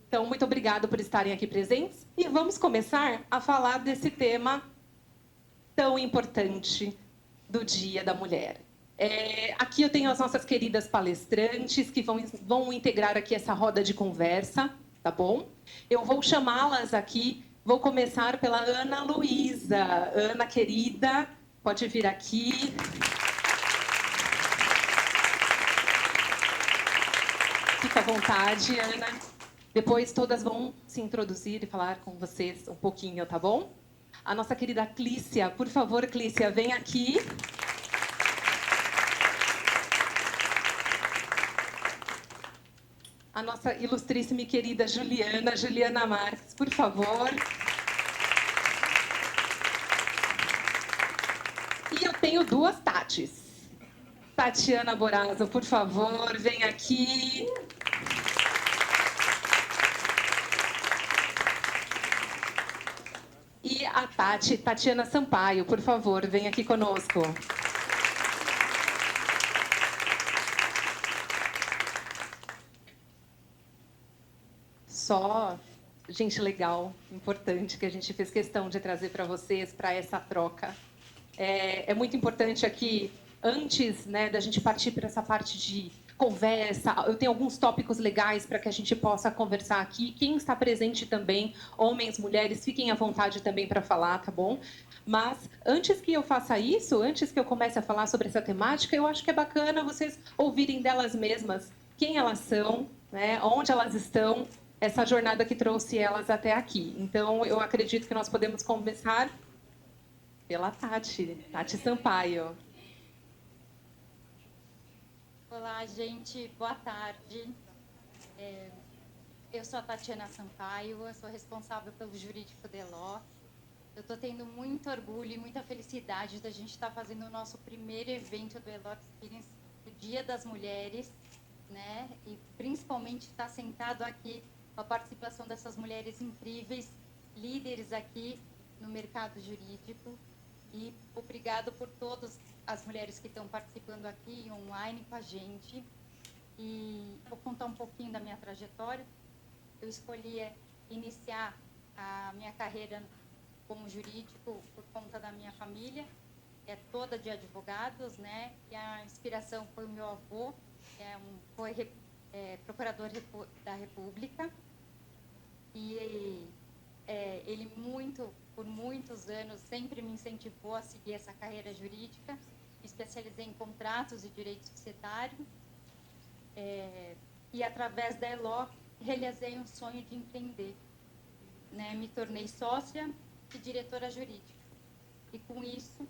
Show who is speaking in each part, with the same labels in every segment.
Speaker 1: Então, muito obrigada por estarem aqui presentes. E vamos começar a falar desse tema tão importante do Dia da Mulher. Aqui eu tenho as nossas queridas palestrantes que vão integrar aqui essa roda de conversa, tá bom? Eu vou chamá-las aqui, vou começar pela Ana Luísa. Ana, querida, pode vir aqui. Fica à vontade, Ana. Depois todas vão se introduzir e falar com vocês um pouquinho, tá bom? A nossa querida Clícia, por favor, Clícia, vem aqui. A nossa ilustríssima e querida Juliana Marques, por favor. E eu tenho duas Tatis. Tatiana Borazzo, por favor, vem aqui. E a Tatiana Sampaio, por favor, vem aqui conosco. Só gente legal, importante, que a gente fez questão de trazer para vocês, para essa troca. É muito importante aqui, antes, né, da gente partir para essa parte de conversa, eu tenho alguns tópicos legais para que a gente possa conversar aqui. Quem está presente também, homens, mulheres, fiquem à vontade também para falar, tá bom? Mas antes que eu faça isso, antes que eu comece a falar sobre essa temática, eu acho que é bacana vocês ouvirem delas mesmas quem elas são, né, onde elas estão, essa jornada que trouxe elas até aqui. Então, eu acredito que nós podemos começar pela Tati Sampaio.
Speaker 2: Olá, gente. Boa tarde. Eu sou a Tatiana Sampaio, eu sou responsável pelo Jurídico Deló. Eu estou tendo muito orgulho e muita felicidade da gente estar fazendo o nosso primeiro evento do Eló Experience, o Dia das Mulheres, né? E principalmente estar sentado aqui com a participação dessas mulheres incríveis, líderes aqui no mercado jurídico. E obrigado por todas as mulheres que estão participando aqui online com a gente. E vou contar um pouquinho da minha trajetória. Eu escolhi iniciar a minha carreira como jurídico por conta da minha família, toda de advogados, né? E a inspiração foi o meu avô, que foi procurador da República. E ele por muitos anos sempre me incentivou a seguir essa carreira jurídica. Me especializei em contratos e direito societário. E através da Eló realizei um sonho de empreender, né? Me tornei sócia e diretora jurídica. E com isso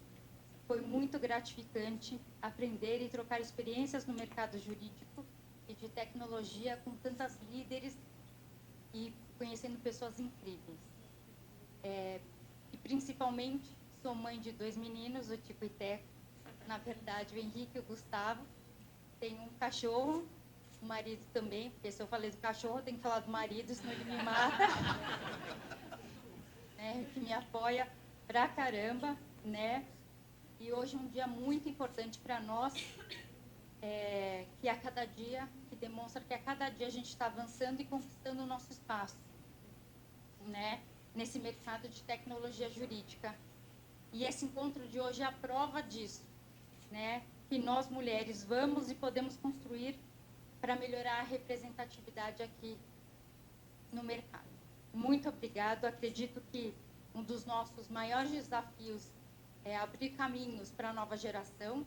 Speaker 2: foi muito gratificante aprender e trocar experiências no mercado jurídico e de tecnologia com tantas líderes e conhecendo pessoas incríveis. E principalmente sou mãe de 2 meninos, o Tico e Teco. Na verdade, o Henrique e o Gustavo. Tenho um cachorro, o marido também, porque se eu falei do cachorro, eu tenho que falar do marido, senão ele me mata. Que me apoia pra caramba, né? E hoje é um dia muito importante para nós, que a cada dia, que demonstra que a cada dia a gente está avançando e conquistando o nosso espaço, né? Nesse mercado de tecnologia jurídica. E esse encontro de hoje é a prova disso, né? Que nós mulheres vamos e podemos construir para melhorar a representatividade aqui no mercado. Muito obrigado. Acredito que um dos nossos maiores desafios é abrir caminhos para a nova geração,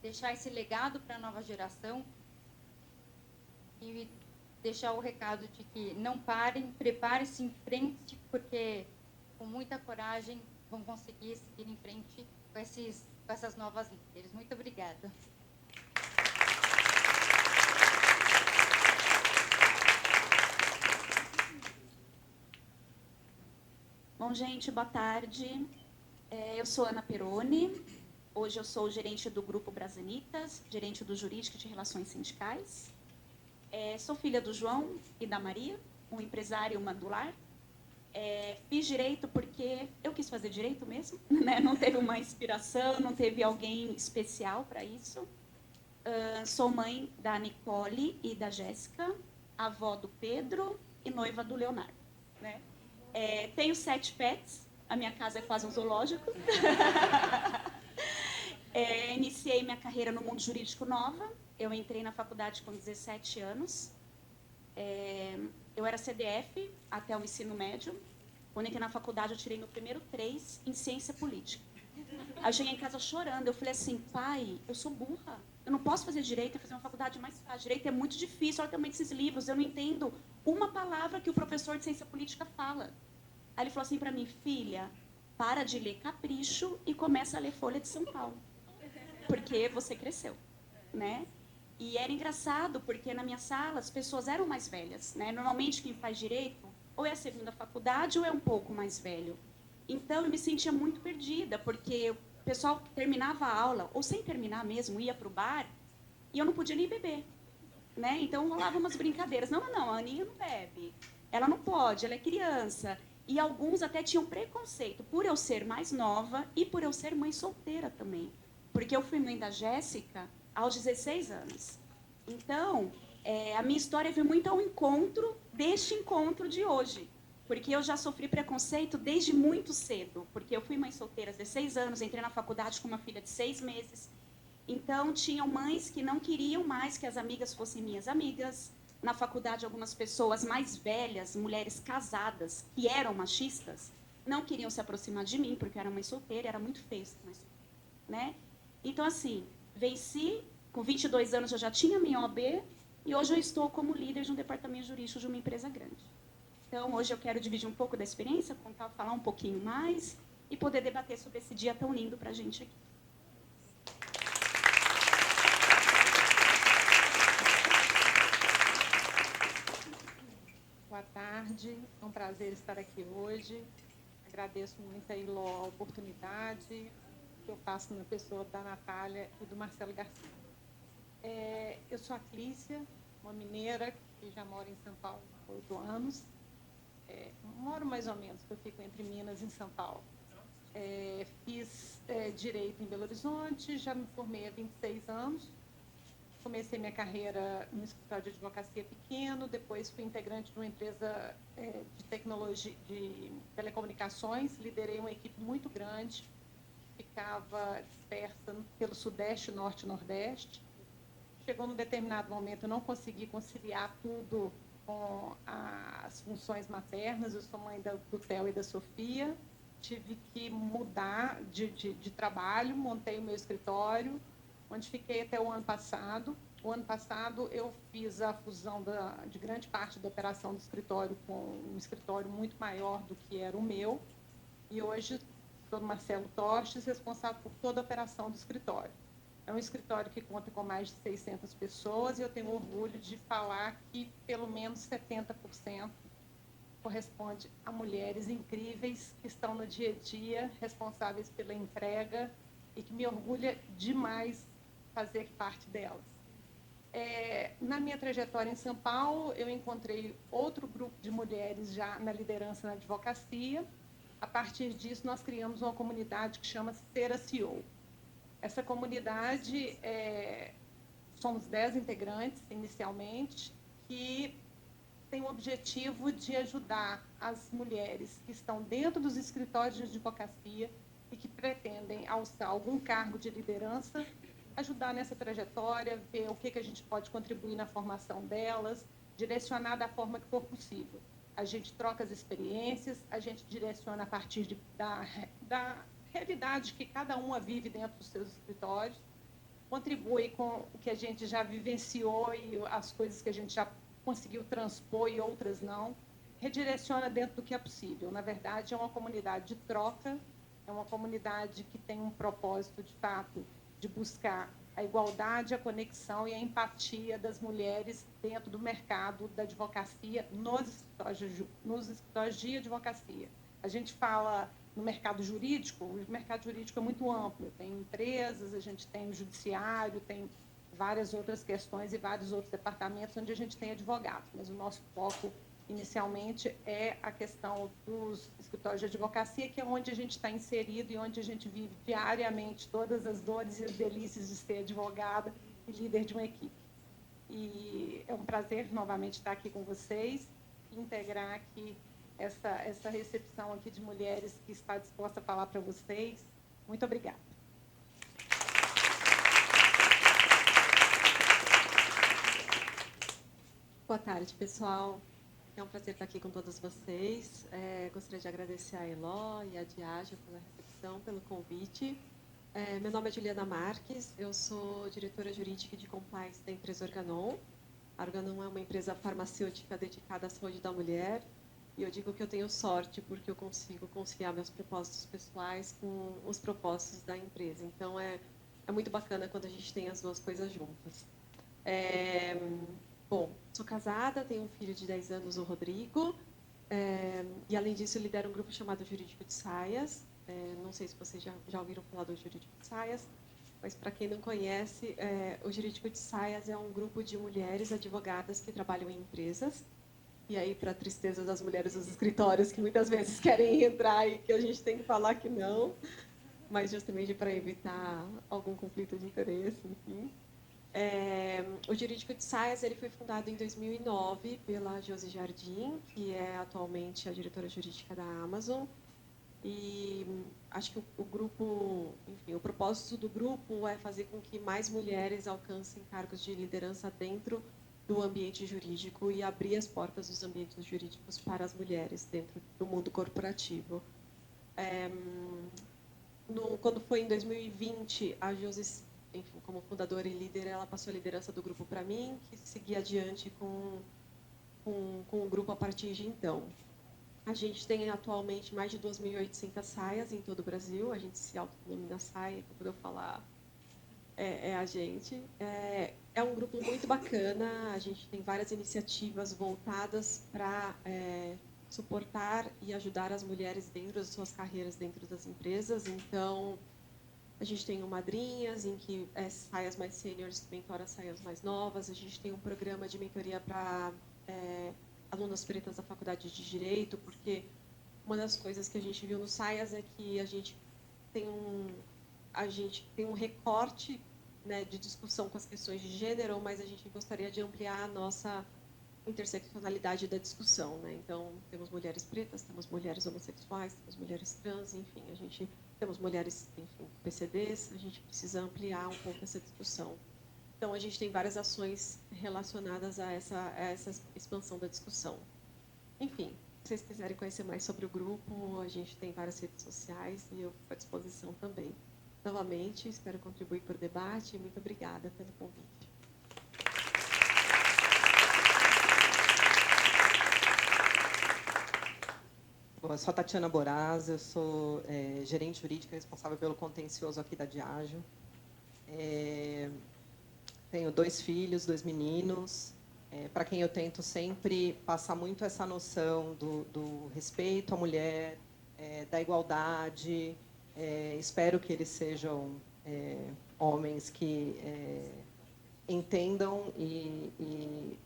Speaker 2: deixar esse legado para a nova geração e deixar o recado de que não parem, preparem-se em frente, porque com muita coragem vão conseguir seguir em frente com essas novas líderes. Muito obrigada.
Speaker 3: Bom, gente, boa tarde. Eu sou Ana Peroni. Hoje eu sou gerente do Grupo Brasanitas, gerente do Jurídico de Relações Sindicais. Sou filha do João e da Maria, um empresário mandular. Fiz direito porque eu quis fazer direito mesmo, né? Não teve uma inspiração, não teve alguém especial para isso. Sou mãe da Nicole e da Jéssica, avó do Pedro e noiva do Leonardo, né? Tenho 7 pets, a minha casa é quase um zoológico. Iniciei minha carreira no mundo jurídico nova. Eu entrei na faculdade com 17 anos. Eu era CDF até o ensino médio. Quando entrei na faculdade, eu tirei meu primeiro 3 em ciência política. Aí eu cheguei em casa chorando. Eu falei assim, pai, eu sou burra. Eu não posso fazer direito, eu fazer uma faculdade mais fácil. Direito é muito difícil, olha também desses livros. Eu não entendo uma palavra que o professor de ciência política fala. Aí ele falou assim para mim, filha, para de ler Capricho e começa a ler Folha de São Paulo. Porque você cresceu, né? E era engraçado, porque na minha sala as pessoas eram mais velhas, né? Normalmente quem faz direito ou é a segunda faculdade ou é um pouco mais velho. Então eu me sentia muito perdida, porque o pessoal terminava a aula, ou sem terminar mesmo, ia para o bar, e eu não podia nem beber, né? Então rolava umas brincadeiras. Não, a Aninha não bebe, ela não pode, ela é criança. E alguns até tinham preconceito por eu ser mais nova e por eu ser mãe solteira também. Porque eu fui mãe da Jéssica aos 16 anos. Então, a minha história veio muito ao encontro deste encontro de hoje. Porque eu já sofri preconceito desde muito cedo. Porque eu fui mãe solteira aos 16 anos, entrei na faculdade com uma filha de 6 meses. Então, tinham mães que não queriam mais que as amigas fossem minhas amigas. Na faculdade, algumas pessoas mais velhas, mulheres casadas, que eram machistas, não queriam se aproximar de mim, porque eu era mãe solteira, era muito feio, né? Então, assim, venci, com 22 anos eu já tinha minha OAB, e hoje eu estou como líder de um departamento jurídico de uma empresa grande. Então, hoje eu quero dividir um pouco da experiência, falar um pouquinho mais, e poder debater sobre esse dia tão lindo para a gente aqui.
Speaker 1: Boa tarde, é um prazer estar aqui hoje. Agradeço muito a Iló a oportunidade que eu faço na pessoa da Natália e do Marcelo Garcia. Eu sou a Clícia, uma mineira que já mora em São Paulo há 8 anos. Moro mais ou menos, eu fico entre Minas e São Paulo. Fiz Direito em Belo Horizonte, já me formei há 26 anos. Comecei minha carreira no escritório de advocacia pequeno, depois fui integrante de uma empresa de tecnologia, de telecomunicações, liderei uma equipe muito grande, ficava dispersa pelo Sudeste, Norte e Nordeste. Chegou num determinado momento, eu não consegui conciliar tudo com as funções maternas, eu sou mãe do Theo e da Sofia, tive que mudar de trabalho, montei o meu escritório, onde fiquei até o ano passado. O ano passado eu fiz a fusão de grande parte da operação do escritório com um escritório muito maior do que era o meu. E hoje sou do Marcelo Tostes, responsável por toda a operação do escritório. É um escritório que conta com mais de 600 pessoas e eu tenho orgulho de falar que pelo menos 70% corresponde a mulheres incríveis que estão no dia a dia, responsáveis pela entrega e que me orgulha demais fazer parte delas. Na minha trajetória em São Paulo, eu encontrei outro grupo de mulheres já na liderança na advocacia. A partir disso, nós criamos uma comunidade que chama Ser a CEO. Essa comunidade, somos 10 integrantes inicialmente, que tem o objetivo de ajudar as mulheres que estão dentro dos escritórios de advocacia e que pretendem alçar algum cargo de liderança, ajudar nessa trajetória, ver o que a gente pode contribuir na formação delas, direcionar da forma que for possível. A gente troca as experiências, a gente direciona a partir da realidade que cada uma vive dentro dos seus escritórios, contribui com o que a gente já vivenciou e as coisas que a gente já conseguiu transpor e outras não, redireciona dentro do que é possível. Na verdade, é uma comunidade de troca, é uma comunidade que tem um propósito, de fato, de buscar a igualdade, a conexão e a empatia das mulheres dentro do mercado da advocacia, nos escritórios de advocacia. A gente fala no mercado jurídico, o mercado jurídico é muito amplo, tem empresas, a gente tem o judiciário, tem várias outras questões e vários outros departamentos onde a gente tem advogados, mas o nosso foco inicialmente é a questão dos escritórios de advocacia, que é onde a gente está inserido e onde a gente vive diariamente todas as dores e as delícias de ser advogada e líder de uma equipe. E é um prazer novamente estar aqui com vocês
Speaker 4: integrar aqui essa recepção aqui de mulheres que está disposta a falar para vocês. Muito obrigada.
Speaker 5: Boa tarde, pessoal. É um prazer estar aqui com todos vocês. Gostaria de agradecer a Eló e a Diageo pela recepção, pelo convite. Meu nome é Juliana Marques, eu sou diretora jurídica de compliance da empresa Organon. A Organon é uma empresa farmacêutica dedicada à saúde da mulher. E eu digo que eu tenho sorte porque eu consigo conciliar meus propósitos pessoais com os propósitos da empresa. Então, é muito bacana quando a gente tem as duas coisas juntas. Bom, sou casada, tenho um filho de 10 anos, o Rodrigo. E, além disso, eu lidero um grupo chamado Jurídico de Saias. Não sei se vocês já ouviram falar do Jurídico de Saias, mas, para quem não conhece, o Jurídico de Saias é um grupo de mulheres advogadas que trabalham em empresas. E aí, para a tristeza das mulheres dos escritórios, que muitas vezes querem entrar e que a gente tem que falar que não, mas justamente para evitar algum conflito de interesse, enfim. O Jurídico de Saias ele foi fundado em 2009 pela Josi Jardim, que é atualmente a diretora jurídica da Amazon. E acho que o grupo, enfim, o propósito do grupo é fazer com que mais mulheres alcancem cargos de liderança dentro do ambiente jurídico e abrir as portas dos ambientes jurídicos para as mulheres dentro do mundo corporativo. Quando foi em 2020, a Josi, enfim, como fundadora e líder, ela passou a liderança do grupo para mim, que seguia adiante com o grupo a partir de então. A gente tem atualmente mais de 2.800 saias em todo o Brasil. A gente se autodenomina saia, quando eu falar, a gente. É um grupo muito bacana. A gente tem várias iniciativas voltadas para suportar e ajudar as mulheres dentro das suas carreiras dentro das empresas. Então, a gente tem o Madrinhas, em que saias mais sêniores mentoram saias mais novas. A gente tem um programa de mentoria para alunas pretas da Faculdade de Direito, porque uma das coisas que a gente viu no Saias é que a gente tem um recorte, né, de discussão com as questões de gênero, mas a gente gostaria de ampliar a nossa interseccionalidade da discussão, né? Então, temos mulheres pretas, temos mulheres homossexuais, temos mulheres trans, enfim, temos mulheres, enfim, PCDs, a gente precisa ampliar um pouco essa discussão. Então, a gente tem várias ações relacionadas a essa expansão da discussão. Enfim, se vocês quiserem conhecer mais sobre o grupo, a gente tem várias redes sociais e eu fico à disposição também. Novamente, espero contribuir para o debate e muito obrigada pelo convite.
Speaker 6: Bom, eu sou a Tatiana Boraz, eu sou gerente jurídica responsável pelo contencioso aqui da Diageo. Tenho 2 filhos, 2 meninos, para quem eu tento sempre passar muito essa noção do respeito à mulher, da igualdade. Espero que eles sejam homens que entendam e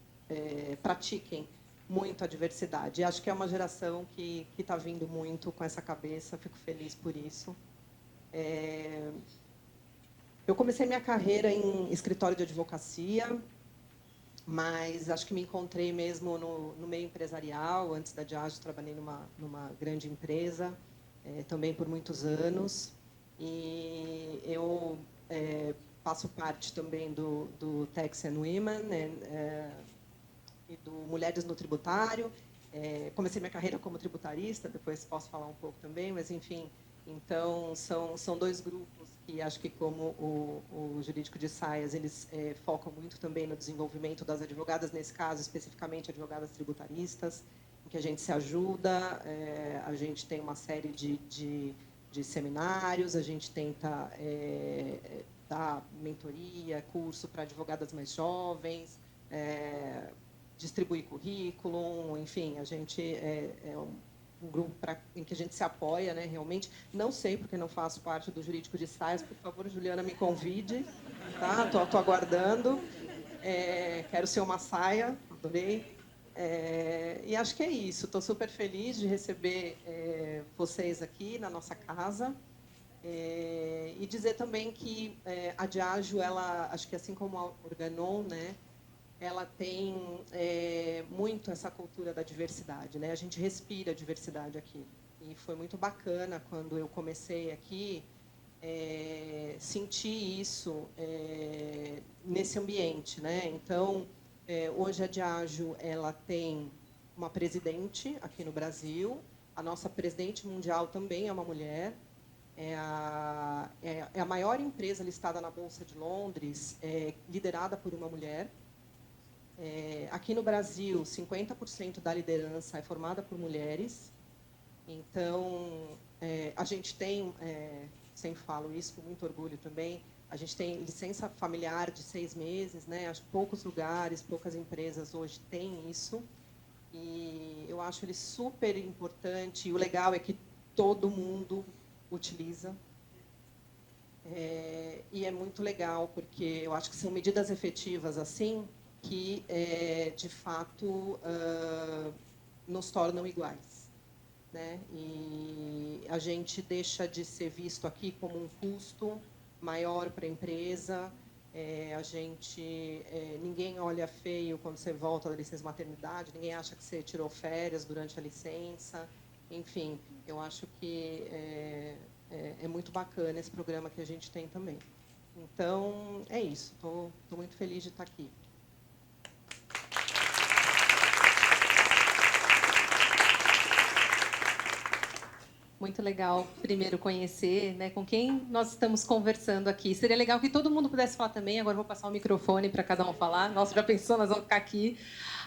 Speaker 6: pratiquem muito a diversidade. E acho que é uma geração que está vindo muito com essa cabeça, fico feliz por isso. Eu comecei minha carreira em escritório de advocacia, mas acho que me encontrei mesmo no meio empresarial. Antes da Diageo, trabalhei numa grande empresa, também por muitos anos. E eu faço parte também do Tax and Women e do Mulheres no Tributário. Comecei minha carreira como tributarista, depois posso falar um pouco também, mas, enfim, então, são 2 grupos que acho que, como o Jurídico de Saias, eles focam muito também no desenvolvimento das advogadas, nesse caso, especificamente advogadas tributaristas, em que a gente se ajuda, a gente tem uma série de seminários, a gente tenta dar mentoria, curso para advogadas mais jovens, distribuir currículo, enfim, a gente é um grupo em que a gente se apoia, né, realmente. Não sei, porque não faço parte do Jurídico de Saias. Por favor, Juliana, me convide. Tá? Tô aguardando. Quero ser uma saia, adorei. E acho que é isso. Estou super feliz de receber vocês aqui na nossa casa. E dizer também que a Diageo, ela, acho que assim como a Organon, né, ela tem muito essa cultura da diversidade, né? A gente respira a diversidade aqui. E foi muito bacana quando eu comecei aqui, sentir isso nesse ambiente, né? Então, hoje a Diageo, ela tem uma presidente aqui no Brasil, a nossa presidente mundial também é uma mulher, é a maior empresa listada na Bolsa de Londres, liderada por uma mulher. Aqui no Brasil, 50% da liderança é formada por mulheres. Então, a gente tem, sempre falo isso com muito orgulho também, a gente tem licença familiar de 6 meses, né? Acho que poucos lugares, poucas empresas hoje têm isso. E eu acho ele super importante. E o legal é que todo mundo utiliza. E é muito legal, porque eu acho que são medidas efetivas assim que, de fato, nos tornam iguais, né? E a gente deixa de ser visto aqui como um custo maior para a empresa. Ninguém olha feio quando você volta da licença maternidade, ninguém acha que você tirou férias durante a licença. Enfim, eu acho que é muito bacana esse programa que a gente tem também. Então, é isso. Estou muito feliz de estar aqui.
Speaker 1: Muito legal, primeiro, conhecer, né, com quem nós estamos conversando aqui. Seria legal que todo mundo pudesse falar também. Agora eu vou passar o microfone para cada um falar. Nossa, já pensou? Nós vamos ficar aqui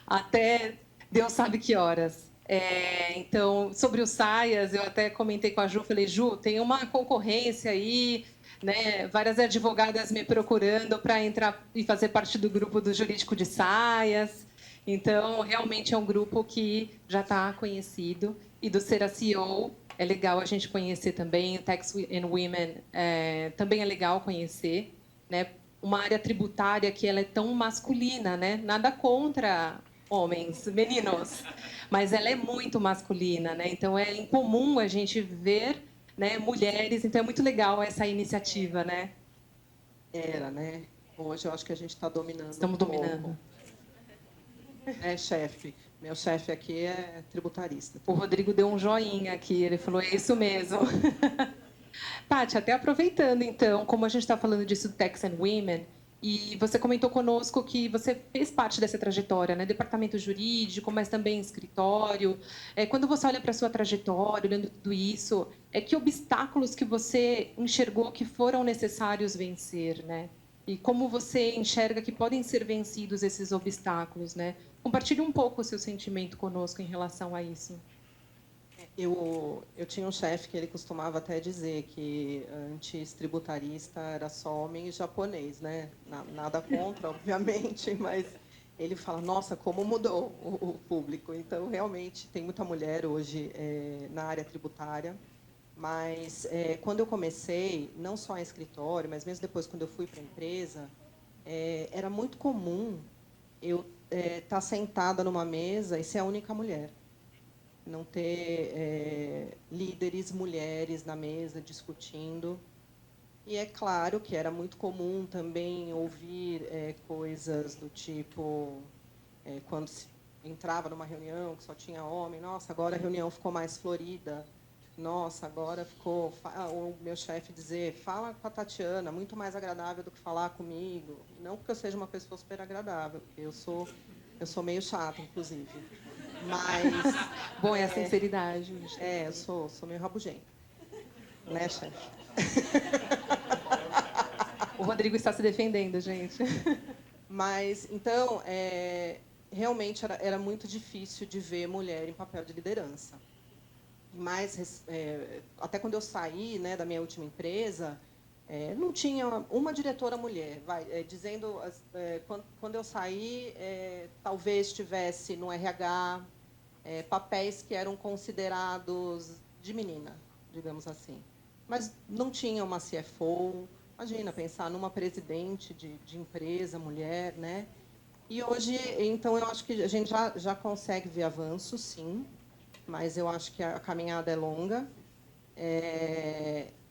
Speaker 1: até Deus sabe que horas. Então, sobre os saias, eu até comentei com a Ju, falei, Ju, tem uma concorrência aí, né, várias advogadas me procurando para entrar e fazer parte do grupo do jurídico de saias. Então, realmente é um grupo que já está conhecido. E do Ser a CEO, é legal a gente conhecer também. O Tax and Women também é legal conhecer, né? Uma área tributária que ela é tão masculina, né? Nada contra homens, meninos, mas ela é muito masculina, né? Então é incomum a gente ver, né, mulheres. Então é muito legal essa iniciativa, né?
Speaker 6: Era, né? Hoje eu acho que a gente está dominando.
Speaker 1: Estamos dominando.
Speaker 6: Chefe. Meu chefe aqui é tributarista.
Speaker 1: O Rodrigo deu um joinha aqui, ele falou, é isso mesmo. Paty, até aproveitando, então, como a gente está falando disso do Tax and Women, e você comentou conosco que você fez parte dessa trajetória, né? Departamento jurídico, mas também escritório. Quando você olha para a sua trajetória, olhando tudo isso, que obstáculos que você enxergou que foram necessários vencer, né? E como você enxerga que podem ser vencidos esses obstáculos, né? Compartilhe um pouco o seu sentimento conosco em relação a isso.
Speaker 6: Eu tinha um chefe que ele costumava até dizer que antes tributarista era só homem e japonês, né? Nada contra, obviamente, mas ele fala, nossa, como mudou o público. Então, realmente, tem muita mulher hoje na área tributária. Mas, quando eu comecei, não só em escritório, mas mesmo depois, quando eu fui para a empresa, era muito comum eu estar sentada numa mesa e ser a única mulher. Não ter líderes mulheres na mesa discutindo. E é claro que era muito comum também ouvir coisas do tipo, quando se entrava numa reunião que só tinha homem, nossa, agora a reunião ficou mais florida, nossa, agora ficou... O meu chefe dizer, fala com a Tatiana, muito mais agradável do que falar comigo. Não porque eu seja uma pessoa super agradável, porque eu sou meio chata, inclusive. Mas...
Speaker 1: Bom, é a sinceridade.
Speaker 6: eu sou meio rabugenta. Né, chefe?
Speaker 1: O Rodrigo está se defendendo, gente.
Speaker 6: Mas, então, realmente era muito difícil de ver mulher em papel de liderança. Mas, até quando eu saí, né, da minha última empresa, não tinha uma diretora mulher. Dizendo, quando eu saí, talvez tivesse no RH papéis que eram considerados de menina, digamos assim. Mas não tinha uma CFO. Imagina, pensar numa presidente de empresa, mulher, né? E hoje, então, eu acho que a gente já consegue ver avanços, sim, mas eu acho que a caminhada é longa.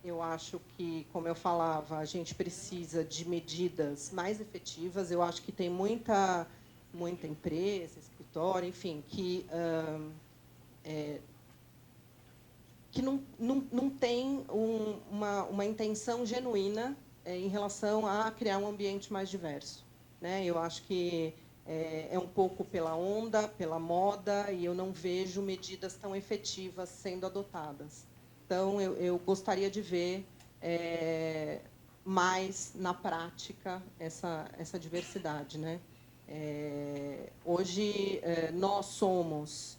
Speaker 6: Eu acho que, como eu falava, a gente precisa de medidas mais efetivas. Eu acho que tem muita muita empresa, escritório, enfim, que não tem uma intenção genuína em relação a criar um ambiente mais diverso, né? Eu acho que é um pouco pela onda, pela moda, e eu não vejo medidas tão efetivas sendo adotadas. Então, eu gostaria de ver mais na prática essa diversidade, né? Hoje, nós somos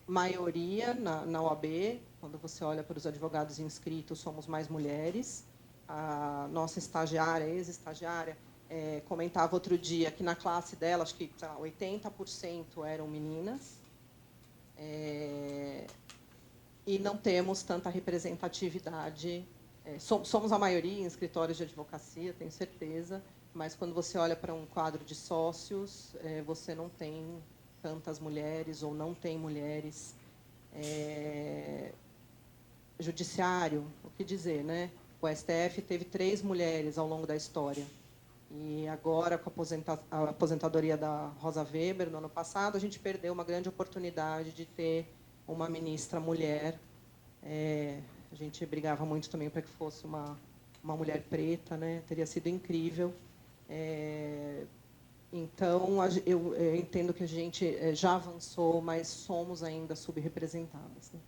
Speaker 6: maioria na OAB. Quando você olha para os advogados inscritos, somos mais mulheres. A nossa estagiária, ex-estagiária, comentava outro dia que na classe dela, acho que 80% eram meninas. E não temos tanta representatividade. Somos a maioria em escritórios de advocacia, tenho certeza, mas quando você olha para um quadro de sócios, você não tem tantas mulheres ou não tem mulheres. Judiciário, o que dizer, né? O STF teve 3 mulheres ao longo da história. E agora, com a aposentadoria da Rosa Weber, no ano passado, a gente perdeu uma grande oportunidade de ter uma ministra mulher. A gente brigava muito também para que fosse uma mulher preta, né? Teria sido incrível. Então, eu entendo que a gente já avançou, mas somos ainda subrepresentadas, né?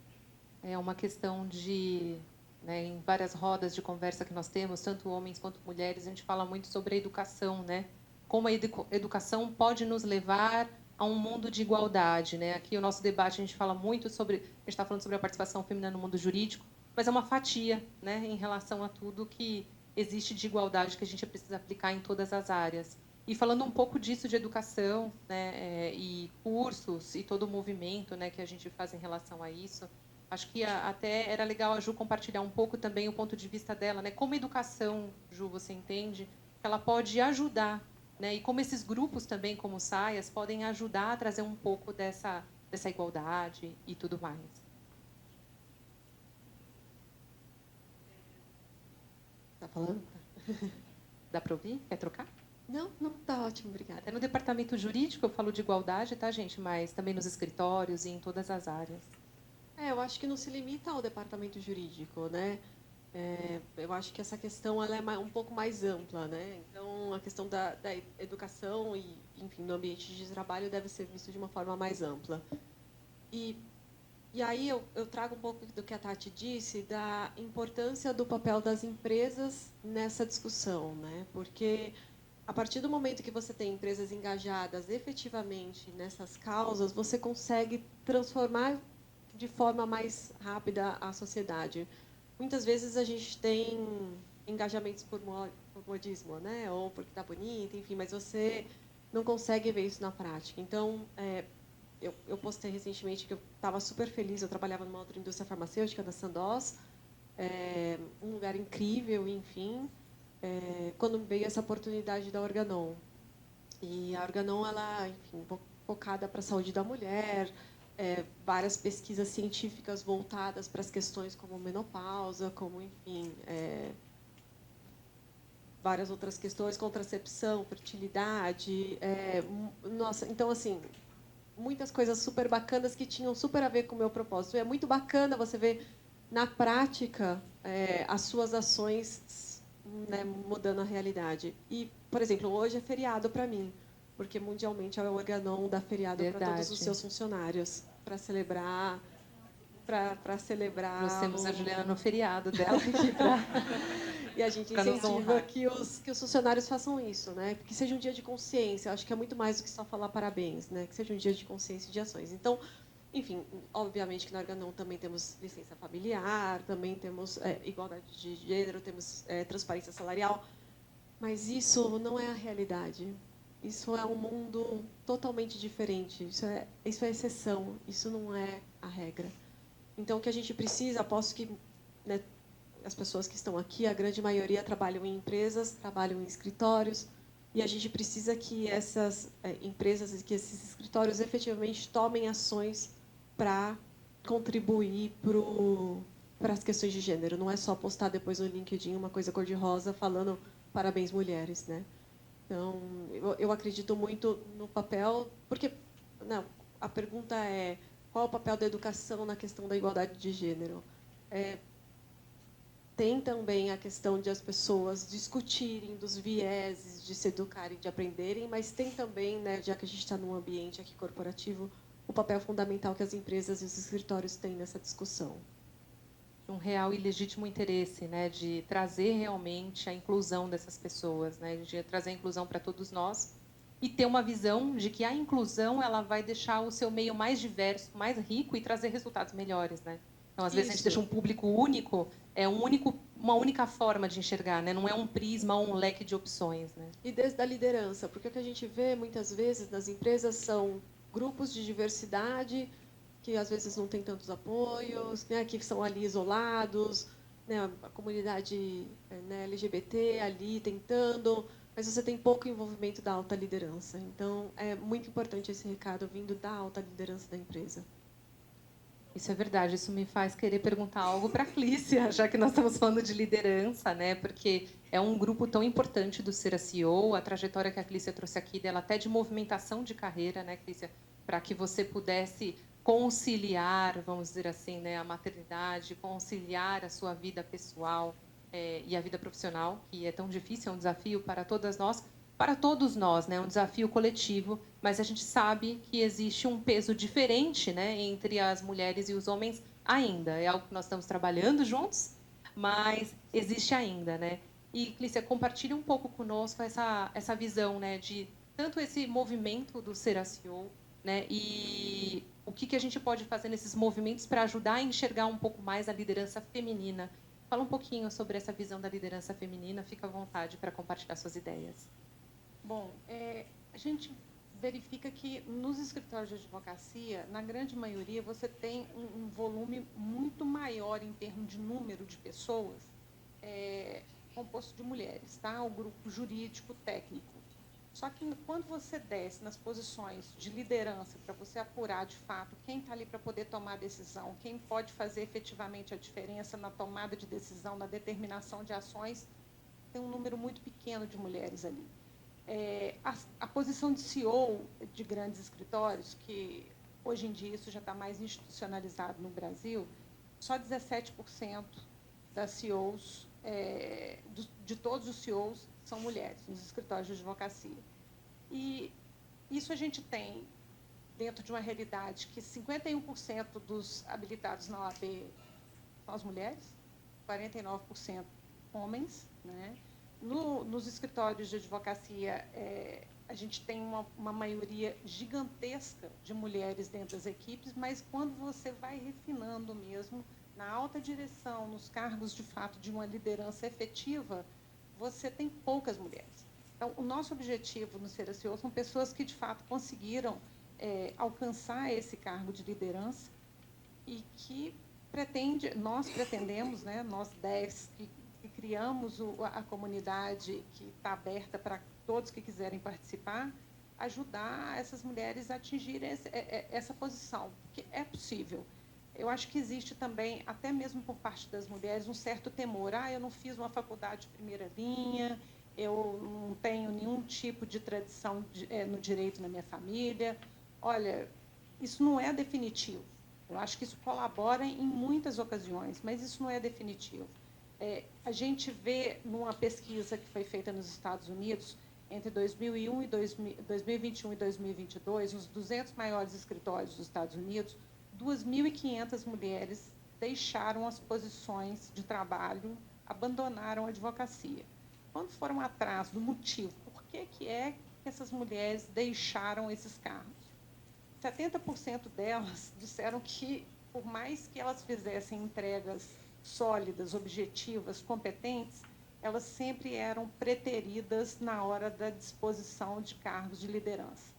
Speaker 1: É uma questão de, né, em várias rodas de conversa que nós temos, tanto homens quanto mulheres, a gente fala muito sobre a educação, né? Como a educação pode nos levar a um mundo de igualdade, né? Aqui o nosso debate a gente fala muito sobre, a gente está falando sobre a participação feminina no mundo jurídico, mas é uma fatia, né, em relação a tudo que existe de igualdade que a gente precisa aplicar em todas as áreas. E falando um pouco disso de educação, né, e cursos e todo o movimento, né, que a gente faz em relação a isso, acho que até era legal a Ju compartilhar um pouco também o ponto de vista dela, né? Como a educação, Ju, você entende que ela pode ajudar, né? E como esses grupos também, como Saias, podem ajudar a trazer um pouco dessa igualdade e tudo mais.
Speaker 5: Tá falando?
Speaker 1: Dá para ouvir? Quer trocar?
Speaker 5: Não, tá ótimo, obrigada.
Speaker 1: Até no departamento jurídico eu falo de igualdade, tá, gente? Mas também nos escritórios e em todas as áreas.
Speaker 5: Eu acho que não se limita ao departamento jurídico, né? Eu acho que essa questão ela é um pouco mais ampla, né? Então, a questão da educação e, enfim, no ambiente de trabalho deve ser visto de uma forma mais ampla. E aí eu trago um pouco do que a Tati disse, da importância do papel das empresas nessa discussão, né? Porque a partir do momento que você tem empresas engajadas efetivamente nessas causas, você consegue transformar de forma mais rápida a sociedade. Muitas vezes a gente tem engajamentos por modismo, né? Ou porque está bonito, enfim, mas você não consegue ver isso na prática. Então, eu postei recentemente que eu estava super feliz, eu trabalhava numa outra indústria farmacêutica, da Sandoz, um lugar incrível, enfim, quando veio essa oportunidade da Organon. E a Organon, ela, enfim, focada para a saúde da mulher, várias pesquisas científicas voltadas para as questões como menopausa, como, enfim, várias outras questões, contracepção, fertilidade. Nossa, então, assim, muitas coisas super bacanas que tinham super a ver com o meu propósito. E é muito bacana você ver, na prática, as suas ações, né, mudando a realidade. E, por exemplo, hoje é feriado para mim, porque mundialmente a Organon dá feriado para todos os seus funcionários, para celebrar,
Speaker 1: Nós temos a Juliana no feriado dela aqui para
Speaker 5: e a gente incentiva que os funcionários façam isso, né? Que seja um dia de consciência. Eu acho que é muito mais do que só falar parabéns, né? Que seja um dia de consciência e de ações. Então, enfim, obviamente que na Organon também temos licença familiar, também temos igualdade de gênero, temos transparência salarial, mas isso não é a realidade. Isso é um mundo totalmente diferente. Isso é exceção. Isso não é a regra. Então, o que a gente precisa, aposto que, né, as pessoas que estão aqui, a grande maioria trabalham em empresas, trabalham em escritórios, e a gente precisa que essas empresas e que esses escritórios efetivamente tomem ações para contribuir para as questões de gênero. Não é só postar depois no LinkedIn uma coisa cor-de-rosa falando parabéns mulheres, né? Então, eu acredito muito no papel, porque não, a pergunta é qual é o papel da educação na questão da igualdade de gênero? Tem também a questão de as pessoas discutirem dos vieses, de se educarem, de aprenderem, mas tem também, né, já que a gente está num ambiente aqui corporativo, o papel fundamental que as empresas e os escritórios têm nessa discussão.
Speaker 1: Um real e legítimo interesse, né, de trazer realmente a inclusão dessas pessoas, né, de trazer a inclusão para todos nós e ter uma visão de que a inclusão ela vai deixar o seu meio mais diverso, mais rico e trazer resultados melhores, né? Então, às vezes a gente deixa um público único, uma única forma de enxergar, né? Não é um prisma ou um leque de opções, né?
Speaker 5: E desde a liderança, porque o que a gente vê muitas vezes nas empresas são grupos de diversidade que às vezes não tem tantos apoios, né, que são ali isolados, né, a comunidade, né, LGBT ali tentando, mas você tem pouco envolvimento da alta liderança. Então, é muito importante esse recado vindo da alta liderança da empresa.
Speaker 1: Isso é verdade, isso me faz querer perguntar algo para a Clícia, já que nós estamos falando de liderança, né? Porque é um grupo tão importante do Ser a CEO, a trajetória que a Clícia trouxe aqui dela, até de movimentação de carreira, né, Clícia? Para que você pudesse conciliar, vamos dizer assim, né, a maternidade, conciliar a sua vida pessoal e a vida profissional, que é tão difícil, é um desafio para todos nós, né, um desafio coletivo, mas a gente sabe que existe um peso diferente, né, entre as mulheres e os homens ainda. É algo que nós estamos trabalhando juntos, mas existe ainda, né? E, Clícia, compartilhe um pouco conosco essa visão, né, de tanto esse movimento do Ser a CEO, né, e o que a gente pode fazer nesses movimentos para ajudar a enxergar um pouco mais a liderança feminina. Fala um pouquinho sobre essa visão da liderança feminina, fica à vontade para compartilhar suas ideias.
Speaker 4: Bom, a gente verifica que nos escritórios de advocacia, na grande maioria, você tem um volume muito maior em termos de número de pessoas composto de mulheres, tá? O grupo jurídico técnico. Só que quando você desce nas posições de liderança para você apurar de fato quem está ali para poder tomar a decisão, quem pode fazer efetivamente a diferença na tomada de decisão, na determinação de ações, tem um número muito pequeno de mulheres ali. A posição de CEO de grandes escritórios, que hoje em dia isso já está mais institucionalizado no Brasil, só 17% das CEOs, de todos os CEOs, são mulheres nos escritórios de advocacia. E isso a gente tem dentro de uma realidade que 51% dos habilitados na OAB são as mulheres, 49% homens, né? Nos escritórios de advocacia, a gente tem uma maioria gigantesca de mulheres dentro das equipes, mas quando você vai refinando mesmo, na alta direção, nos cargos, de fato, de uma liderança efetiva, você tem poucas mulheres. Então, o nosso objetivo no Ser a CEO são pessoas que, de fato, conseguiram alcançar esse cargo de liderança e que nós pretendemos, né, nós 10 que criamos a comunidade que está aberta para todos que quiserem participar, ajudar essas mulheres a atingirem essa posição, porque é possível. Eu acho que existe também, até mesmo por parte das mulheres, um certo temor. Eu não fiz uma faculdade de primeira linha, eu não tenho nenhum tipo de tradição no direito na minha família. Olha, isso não é definitivo. Eu acho que isso colabora em muitas ocasiões, mas isso não é definitivo. A gente vê numa pesquisa que foi feita nos Estados Unidos, entre 2021 e 2022, nos 200 maiores escritórios dos Estados Unidos, 2.500 mulheres deixaram as posições de trabalho, abandonaram a advocacia. Quando foram atrás do motivo, por que essas mulheres deixaram esses cargos? 70% delas disseram que, por mais que elas fizessem entregas sólidas, objetivas, competentes, elas sempre eram preteridas na hora da disposição de cargos de liderança.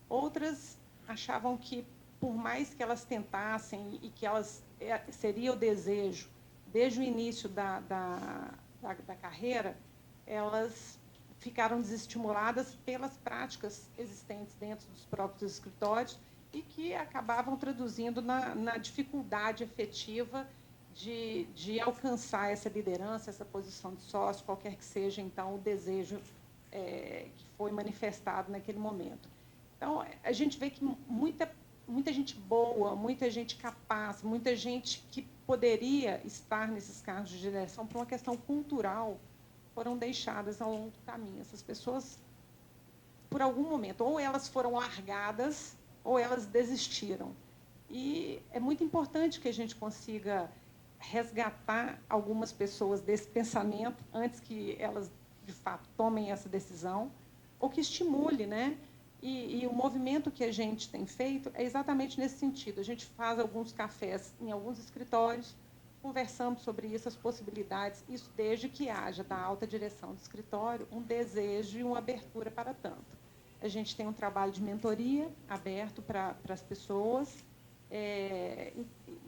Speaker 4: Outras achavam que, por mais que elas tentassem e que elas seria o desejo desde o início da carreira, elas ficaram desestimuladas pelas práticas existentes dentro dos próprios escritórios e que acabavam traduzindo na dificuldade efetiva de alcançar essa liderança, essa posição de sócio, qualquer que seja, então, o desejo que foi manifestado naquele momento. Então, a gente vê que muita gente boa, muita gente capaz, muita gente que poderia estar nesses cargos de direção por uma questão cultural, foram deixadas ao longo do caminho. Essas pessoas, por algum momento, ou elas foram largadas, ou elas desistiram. E é muito importante que a gente consiga resgatar algumas pessoas desse pensamento antes que elas, de fato, tomem essa decisão, ou que estimule, né? E o movimento que a gente tem feito é exatamente nesse sentido. A gente faz alguns cafés em alguns escritórios, conversamos sobre isso, as possibilidades, isso desde que haja da alta direção do escritório um desejo e uma abertura para tanto. A gente tem um trabalho de mentoria aberto para as pessoas,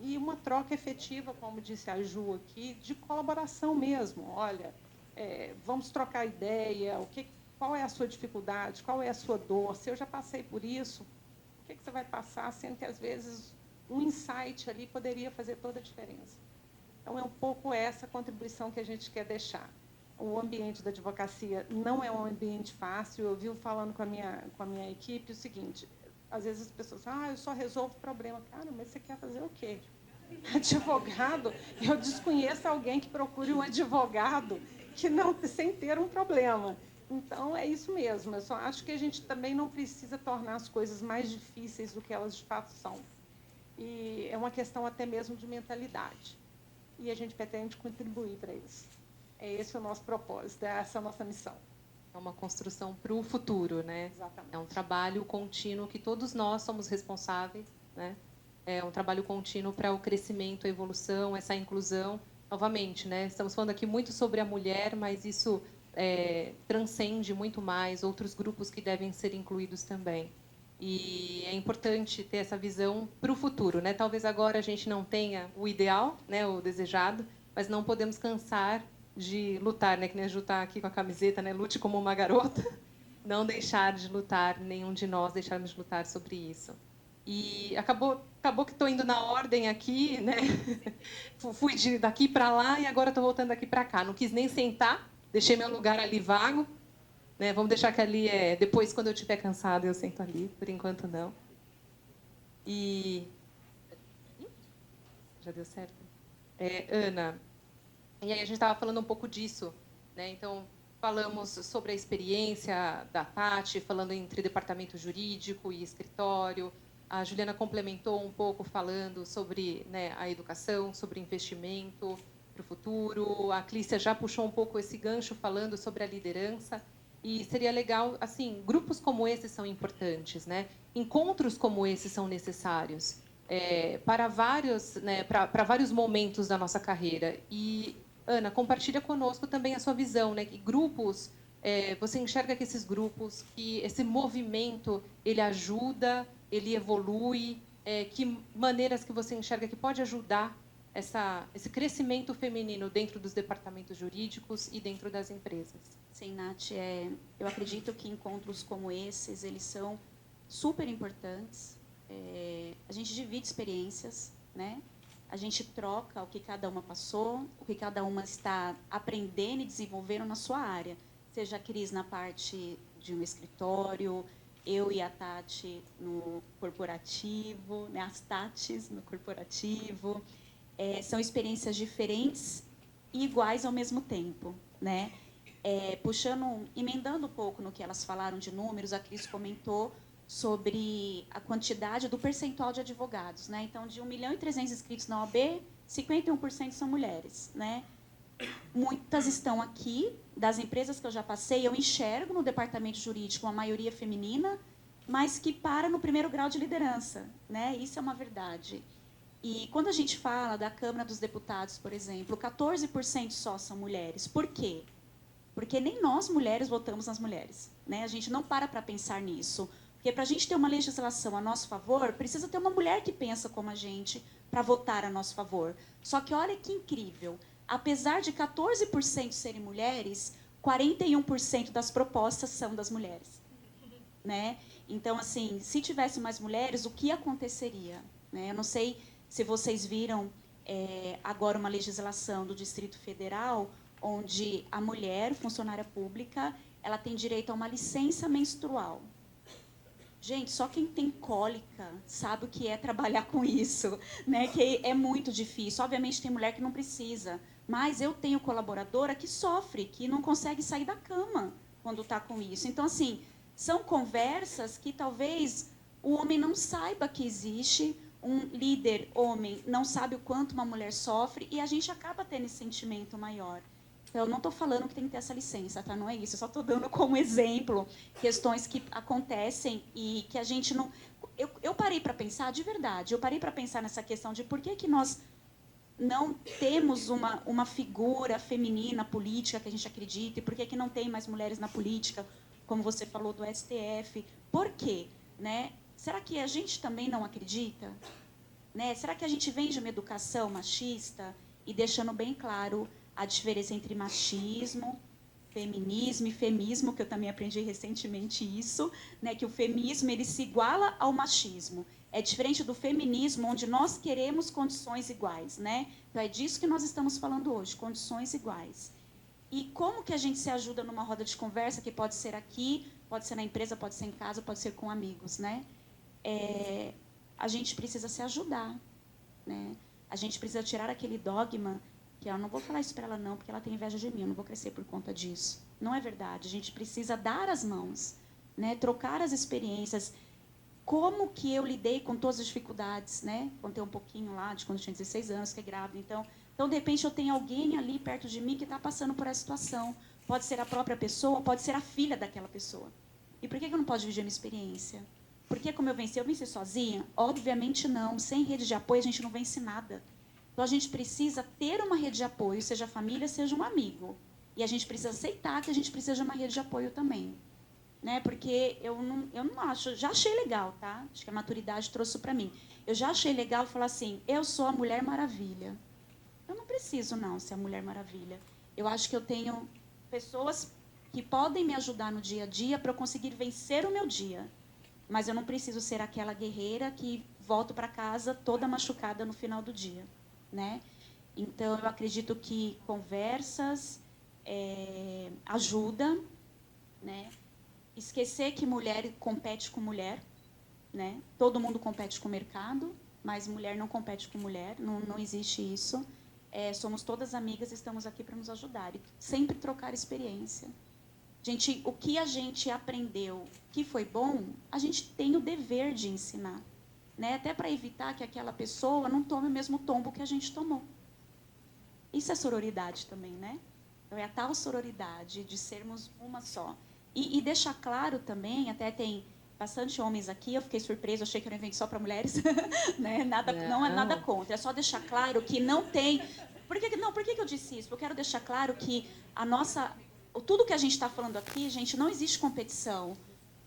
Speaker 4: e uma troca efetiva, como disse a Ju aqui, de colaboração mesmo. Olha, vamos trocar ideia, qual é a sua dificuldade, qual é a sua dor, se eu já passei por isso, o que você vai passar, sendo que, às vezes, um insight ali poderia fazer toda a diferença. Então, é um pouco essa contribuição que a gente quer deixar. O ambiente da advocacia não é um ambiente fácil. Eu vivo falando com a minha equipe o seguinte, às vezes as pessoas falam, eu só resolvo problema. Cara, mas você quer fazer o quê? Advogado, eu desconheço alguém que procure um advogado que não, sem ter um problema. Então, é isso mesmo. Eu só acho que a gente também não precisa tornar as coisas mais difíceis do que elas de fato são. E é uma questão até mesmo de mentalidade. E a gente pretende contribuir para isso. É esse o nosso propósito, é essa a nossa missão.
Speaker 1: É uma construção para o futuro, né?
Speaker 4: Exatamente.
Speaker 1: É um trabalho contínuo que todos nós somos responsáveis, né? É um trabalho contínuo para o crescimento, a evolução, essa inclusão. Novamente, né? Estamos falando aqui muito sobre a mulher, mas isso transcende muito mais outros grupos que devem ser incluídos também. E é importante ter essa visão para o futuro, né? Talvez agora a gente não tenha o ideal, né, o desejado, mas não podemos cansar de lutar, né? Que nem a Ju está aqui com a camiseta, né? Lute como uma garota. Não deixar de lutar, nenhum de nós deixarmos de lutar sobre isso. E acabou que estou indo na ordem aqui, né? Fui daqui para lá e agora estou voltando daqui para cá. Não quis nem sentar, deixei meu lugar ali vago. Né? Vamos deixar que ali depois, quando eu estiver cansada, eu sento ali. Por enquanto, não. E... Já deu certo? Ana, e aí a gente estava falando um pouco disso, né? Então, falamos sobre a experiência da Tati, falando entre departamento jurídico e escritório. A Juliana complementou um pouco falando sobre, né, a educação, sobre investimento para o futuro. A Clícia já puxou um pouco esse gancho falando sobre a liderança. E seria legal, assim, grupos como esses são importantes, né? Encontros como esses são necessários para vários, né, para vários momentos da nossa carreira. E, Ana, compartilha conosco também a sua visão, né? Que grupos, você enxerga que esses grupos, que esse movimento, ele ajuda, ele evolui, que maneiras que você enxerga que pode ajudar esse crescimento feminino dentro dos departamentos jurídicos e dentro das empresas?
Speaker 3: Sim, Nath, eu acredito que encontros como esses, eles são super importantes. A gente divide experiências, né? A gente troca o que cada uma passou, o que cada uma está aprendendo e desenvolvendo na sua área. Seja a Cris na parte de um escritório, eu e a Tati no corporativo, né? As Tatis no corporativo. São experiências diferentes e iguais ao mesmo tempo, né? Emendando um pouco no que elas falaram de números, a Cris comentou sobre a quantidade do percentual de advogados, né? Então, de 1.3 milhão inscritos na OAB, 51% são mulheres, né? Muitas estão aqui, das empresas que eu já passei, eu enxergo no departamento jurídico uma maioria feminina, mas que para no primeiro grau de liderança, né? Isso é uma verdade. E quando a gente fala da Câmara dos Deputados, por exemplo, 14% só são mulheres. Por quê? Porque nem nós, mulheres, votamos nas mulheres, né? A gente não para pensar nisso. Porque para a gente ter uma legislação a nosso favor, precisa ter uma mulher que pensa como a gente para votar a nosso favor. Só que olha que incrível. Apesar de 14% serem mulheres, 41% das propostas são das mulheres, né? Então, assim, se tivesse mais mulheres, o que aconteceria? Né? Eu não sei se vocês viram agora uma legislação do Distrito Federal onde a mulher, funcionária pública, ela tem direito a uma licença menstrual. Gente, só quem tem cólica sabe o que é trabalhar com isso, né? Que é muito difícil. Obviamente tem mulher que não precisa, mas eu tenho colaboradora que sofre, que não consegue sair da cama quando está com isso. Então, assim, são conversas que talvez o homem não saiba que existe, um líder homem não sabe o quanto uma mulher sofre, e a gente acaba tendo esse sentimento maior. Então, eu não estou falando que tem que ter essa licença, tá? Não é isso. Eu só estou dando como exemplo questões que acontecem e que a gente não... Eu parei para pensar, de verdade, eu parei para pensar nessa questão de por que nós não temos uma figura feminina política que a gente acredita, e por que não tem mais mulheres na política, como você falou do STF. Por quê? Né? Será que a gente também não acredita? Né? Será que a gente vem de uma educação machista e deixando bem claro a diferença entre machismo, feminismo e femismo, que eu também aprendi recentemente isso, né, que o feminismo ele se iguala ao machismo. É diferente do feminismo, onde nós queremos condições iguais, né? Então é disso que nós estamos falando hoje, condições iguais. E como que a gente se ajuda numa roda de conversa, que pode ser aqui, pode ser na empresa, pode ser em casa, pode ser com amigos, né? A gente precisa se ajudar, né? A gente precisa tirar aquele dogma que eu não vou falar isso para ela não, porque ela tem inveja de mim, eu não vou crescer por conta disso. Não é verdade. A gente precisa dar as mãos, né? Trocar as experiências. Como que eu lidei com todas as dificuldades, né? Contei um pouquinho lá de quando eu tinha 16 anos, que é grávida. Então, de repente, eu tenho alguém ali perto de mim que está passando por essa situação. Pode ser a própria pessoa, pode ser a filha daquela pessoa. E por que eu não posso dividir a minha experiência? Porque como eu venci sozinha? Obviamente não. Sem rede de apoio, a gente não vence nada. Então, a gente precisa ter uma rede de apoio, seja a família, seja um amigo. E a gente precisa aceitar que a gente precisa de uma rede de apoio também. Né? Porque eu não acho... Já achei legal, tá? Acho que a maturidade trouxe isso para mim. Eu já achei legal falar assim, eu sou a Mulher Maravilha. Eu não preciso, não, ser a Mulher Maravilha. Eu acho que eu tenho pessoas que podem me ajudar no dia a dia para eu conseguir vencer o meu dia. Mas eu não preciso ser aquela guerreira que volto para casa toda machucada no final do dia. Né? Então, eu acredito que conversas ajudam, né? Esquecer que mulher compete com mulher, né? Todo mundo compete com o mercado, mas mulher não compete com mulher, não existe isso. Somos todas amigas e estamos aqui para nos ajudar. E sempre trocar experiência. Gente, o que a gente aprendeu que foi bom, a gente tem o dever de ensinar. Né? Até para evitar que aquela pessoa não tome o mesmo tombo que a gente tomou. Isso é sororidade também, né? Então, é a tal sororidade de sermos uma só. E deixar claro também, até tem bastante homens aqui, eu fiquei surpresa, achei que era um evento só para mulheres, né? Não é nada contra, é só deixar claro que não tem... Por que eu disse isso? Eu quero deixar claro que tudo que a gente está falando aqui, gente, não existe competição.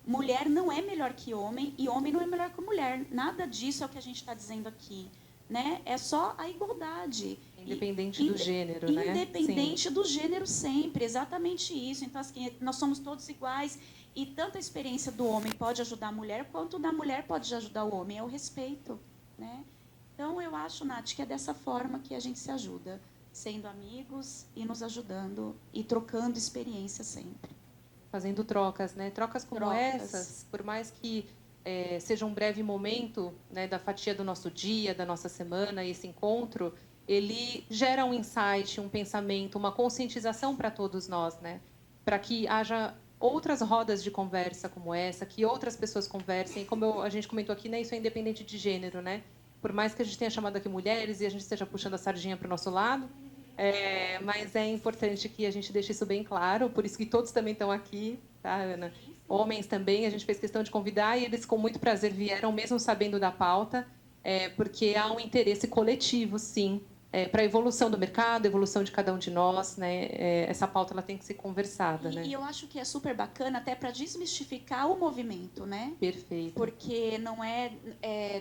Speaker 3: Mulher não é melhor que homem e homem não é melhor que mulher. Nada disso é o que a gente está dizendo aqui. Né? É só a igualdade.
Speaker 1: Independente do gênero, né?
Speaker 3: Independente do gênero sempre, exatamente isso. Então, assim, nós somos todos iguais e tanto a experiência do homem pode ajudar a mulher, quanto da mulher pode ajudar o homem. É o respeito. Né? Então, eu acho, Nath, que é dessa forma que a gente se ajuda. Sendo amigos e nos ajudando e trocando experiência sempre.
Speaker 1: Fazendo trocas, né? Trocas como essas, por mais que seja um breve momento, né, da fatia do nosso dia, da nossa semana, esse encontro, ele gera um insight, um pensamento, uma conscientização para todos nós, né? Para que haja outras rodas de conversa como essa, que outras pessoas conversem. Como a gente comentou aqui, né, isso é independente de gênero, né? Por mais que a gente tenha chamado aqui mulheres e a gente esteja puxando a sardinha para o nosso lado, mas é importante que a gente deixe isso bem claro, por isso que todos também estão aqui, tá, Ana? Homens também, a gente fez questão de convidar e eles com muito prazer vieram, mesmo sabendo da pauta, porque há um interesse coletivo, sim, para a evolução do mercado, a evolução de cada um de nós, né? Essa pauta ela tem que ser conversada, né?
Speaker 3: E eu acho que é super bacana até para desmistificar o movimento, né?
Speaker 1: Perfeito.
Speaker 3: Porque não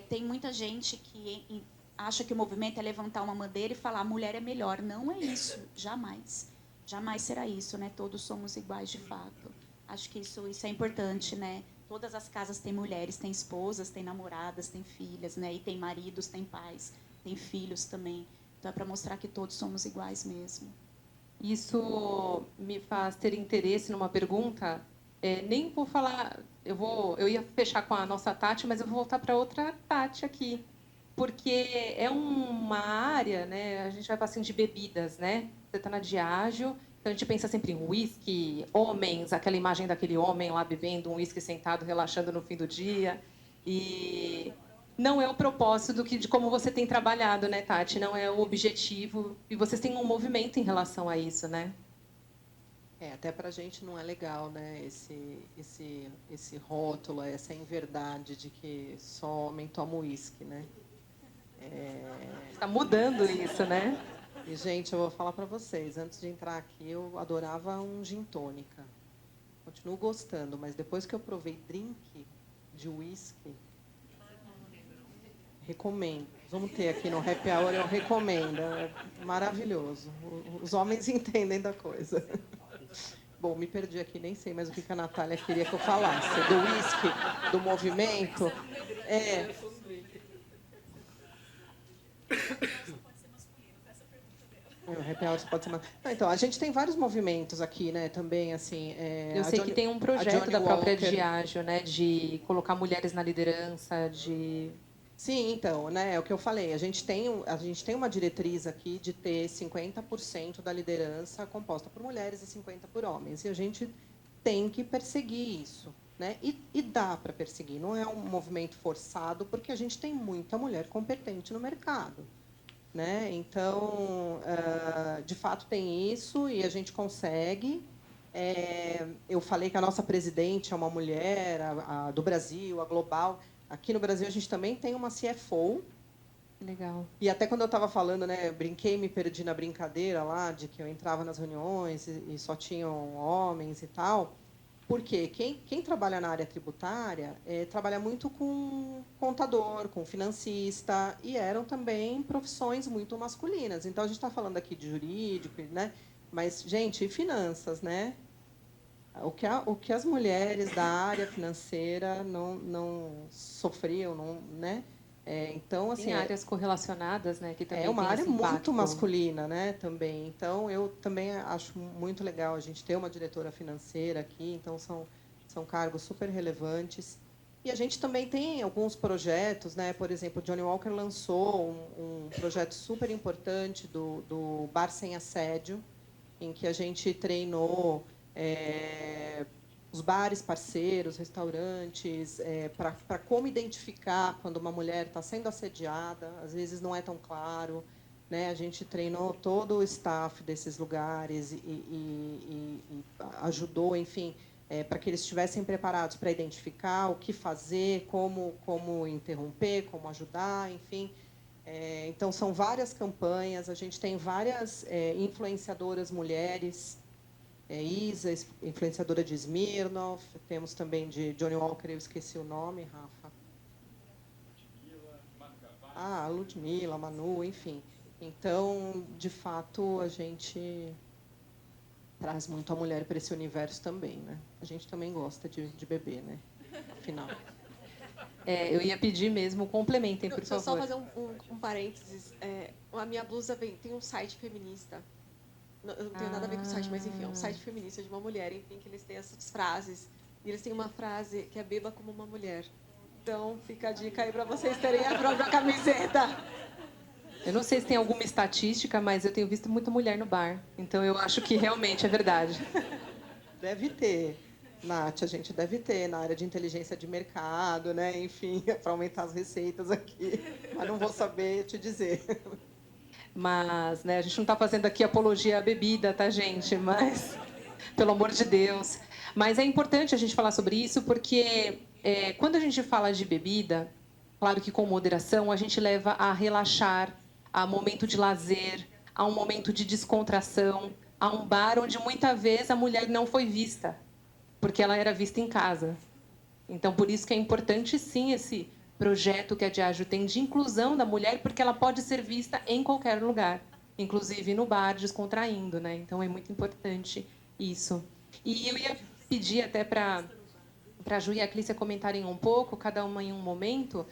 Speaker 3: tem muita gente que acha que o movimento é levantar uma bandeira e falar a mulher é melhor. Não é isso, jamais. Jamais será isso, né? Todos somos iguais de fato. Acho que isso é importante, né? Todas as casas têm mulheres, têm esposas, têm namoradas, têm filhas, né? E tem maridos, tem pais, tem filhos também. Então é para mostrar que todos somos iguais mesmo.
Speaker 1: Isso me faz ter interesse numa pergunta. Nem vou falar, eu ia fechar com a nossa Tati, mas eu vou voltar para outra Tati aqui, porque é uma área, né? A gente vai para assim de bebidas, né? Você está na Diageo, então a gente pensa sempre em whisky, homens, aquela imagem daquele homem lá bebendo um whisky sentado, relaxando no fim do dia, e não é o propósito de como você tem trabalhado, né, Tati? Não é o objetivo. E vocês têm um movimento em relação a isso, né?
Speaker 6: Até para a gente não é legal, né? Esse rótulo, essa inverdade de que só homem toma uísque, né?
Speaker 1: Está mudando isso, né?
Speaker 6: E, gente, eu vou falar para vocês, antes de entrar aqui, eu adorava um gin tônica. Continuo gostando, mas depois que eu provei drink de uísque, recomendo. Vamos ter aqui no Happy Hour, eu recomendo. É maravilhoso. Os homens entendem da coisa. Bom, me perdi aqui, nem sei mais o que a Natália queria que eu falasse. Do uísque, do movimento. O happy hour pode ser mais... Então, a gente tem vários movimentos aqui, né? Também, assim...
Speaker 1: Eu sei que tem um projeto da própria
Speaker 6: Walker...
Speaker 1: Diageo, né? De colocar mulheres na liderança, de...
Speaker 6: Sim, então, né? É o que eu falei. A gente tem uma diretriz aqui de ter 50% da liderança composta por mulheres e 50% por homens. E a gente tem que perseguir isso, né? E dá para perseguir. Não é um movimento forçado, porque a gente tem muita mulher competente no mercado, né? Então, de fato, tem isso e a gente consegue. Eu falei que a nossa presidente é uma mulher, a do Brasil, a global. Aqui no Brasil, a gente também tem uma CFO.
Speaker 1: Legal.
Speaker 6: E até quando eu estava falando, né, brinquei e me perdi na brincadeira lá, de que eu entrava nas reuniões e só tinham homens e tal. Porque quem trabalha na área tributária trabalha muito com contador, com financista, e eram também profissões muito masculinas. Então, a gente está falando aqui de jurídico, né? Mas, gente, e finanças, né? O que as mulheres da área financeira não sofriam, né? Então, assim,
Speaker 1: tem áreas correlacionadas, né? Que também
Speaker 6: é uma
Speaker 1: tem
Speaker 6: área
Speaker 1: esse
Speaker 6: muito
Speaker 1: impacto.
Speaker 6: masculina, né? Também. Então, eu também acho muito legal a gente ter uma diretora financeira aqui. Então, são cargos super relevantes. E a gente também tem alguns projetos, né? Por exemplo, o Johnny Walker lançou um projeto super importante do Bar Sem Assédio, em que a gente treinou os bares parceiros, restaurantes, para como identificar quando uma mulher está sendo assediada. Às vezes não é tão claro, né? A gente treinou todo o staff desses lugares e ajudou, enfim, para que eles estivessem preparados para identificar o que fazer, como interromper, como ajudar, enfim. Então, são várias campanhas. A gente tem várias influenciadoras mulheres. Isa, influenciadora de Smirnoff. Temos também de Johnny Walker, eu esqueci o nome, Rafa. A Ludmilla, Manu, enfim. Então, de fato, a gente traz muito a mulher para esse universo também, né? A gente também gosta de beber, né? Afinal.
Speaker 1: Eu ia pedir mesmo, complementem, por
Speaker 5: Deixa eu
Speaker 1: favor.
Speaker 5: só fazer um parênteses. A minha blusa tem um site feminista. Não tem nada a ver com o site, mas enfim, é um site feminista de uma mulher, enfim, que eles têm essas frases. E eles têm uma frase que é beba como uma mulher. Então, fica a dica aí para vocês terem a própria camiseta.
Speaker 1: Eu não sei se tem alguma estatística, mas eu tenho visto muita mulher no bar. Então, eu acho que realmente é verdade.
Speaker 6: Deve ter, Nath, a gente deve ter na área de inteligência de mercado, né? Enfim, para aumentar as receitas aqui. Mas não vou saber te dizer.
Speaker 1: Mas, né, a gente não está fazendo aqui apologia à bebida, tá, gente? Mas, pelo amor de Deus. Mas é importante a gente falar sobre isso, porque quando a gente fala de bebida, claro que com moderação, a gente leva a relaxar, a momento de lazer, a um momento de descontração, a um bar onde muitas vezes a mulher não foi vista, porque ela era vista em casa. Então, por isso que é importante, sim, esse projeto que a Diageo tem de inclusão da mulher, porque ela pode ser vista em qualquer lugar, inclusive no bar, descontraindo, né? Então, é muito importante isso. E eu ia pedir até para a Ju e a Clícia comentarem um pouco, cada uma em um momento,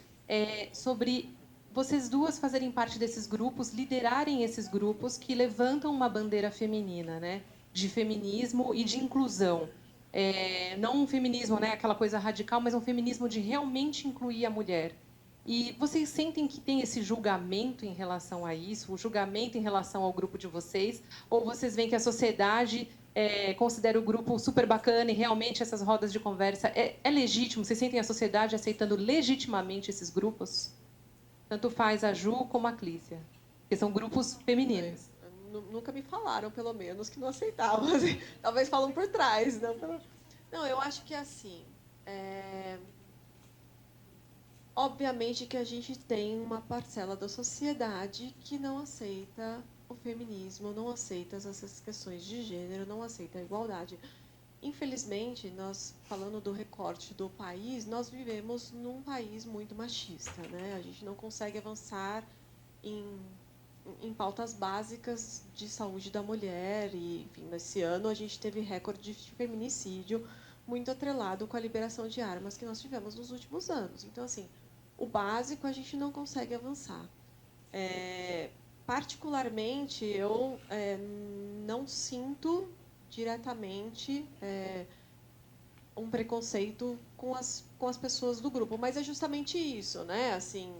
Speaker 1: sobre vocês duas fazerem parte desses grupos, liderarem esses grupos que levantam uma bandeira feminina, né? De feminismo e de inclusão. Não um feminismo, né, aquela coisa radical, mas um feminismo de realmente incluir a mulher. E vocês sentem que tem esse julgamento em relação a isso, o julgamento em relação ao grupo de vocês? Ou vocês veem que a sociedade considera o grupo super bacana e realmente essas rodas de conversa é legítimo? Vocês sentem a sociedade aceitando legitimamente esses grupos? Tanto faz a Ju como a Clícia, que são grupos femininos.
Speaker 5: Nunca me falaram, pelo menos, que não aceitavam. Assim, talvez falam por trás. Não, eu acho que é assim. Obviamente que a gente tem uma parcela da sociedade que não aceita o feminismo, não aceita essas questões de gênero, não aceita a igualdade. Infelizmente, nós, falando do recorte do país, nós vivemos num país muito machista, né? A gente não consegue avançar em pautas básicas de saúde da mulher. E, enfim, nesse ano a gente teve recorde de feminicídio muito atrelado com a liberação de armas que nós tivemos nos últimos anos. Então, assim, o básico a gente não consegue avançar. Particularmente, eu não sinto diretamente um preconceito com as pessoas do grupo, mas é justamente isso, né? Assim,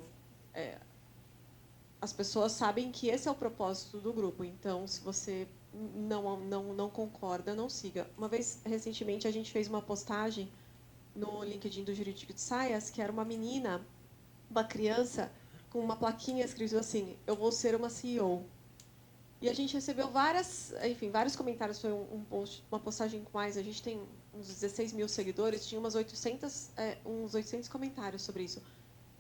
Speaker 5: as pessoas sabem que esse é o propósito do grupo, então, se você não concorda, não siga. Uma vez, recentemente, a gente fez uma postagem no LinkedIn do Jurídico de Saias, que era uma menina, uma criança, com uma plaquinha escrito assim: eu vou ser uma CEO. E a gente recebeu vários comentários. Foi uma postagem com mais, a gente tem uns 16 mil seguidores, tinha uns 800 comentários sobre isso.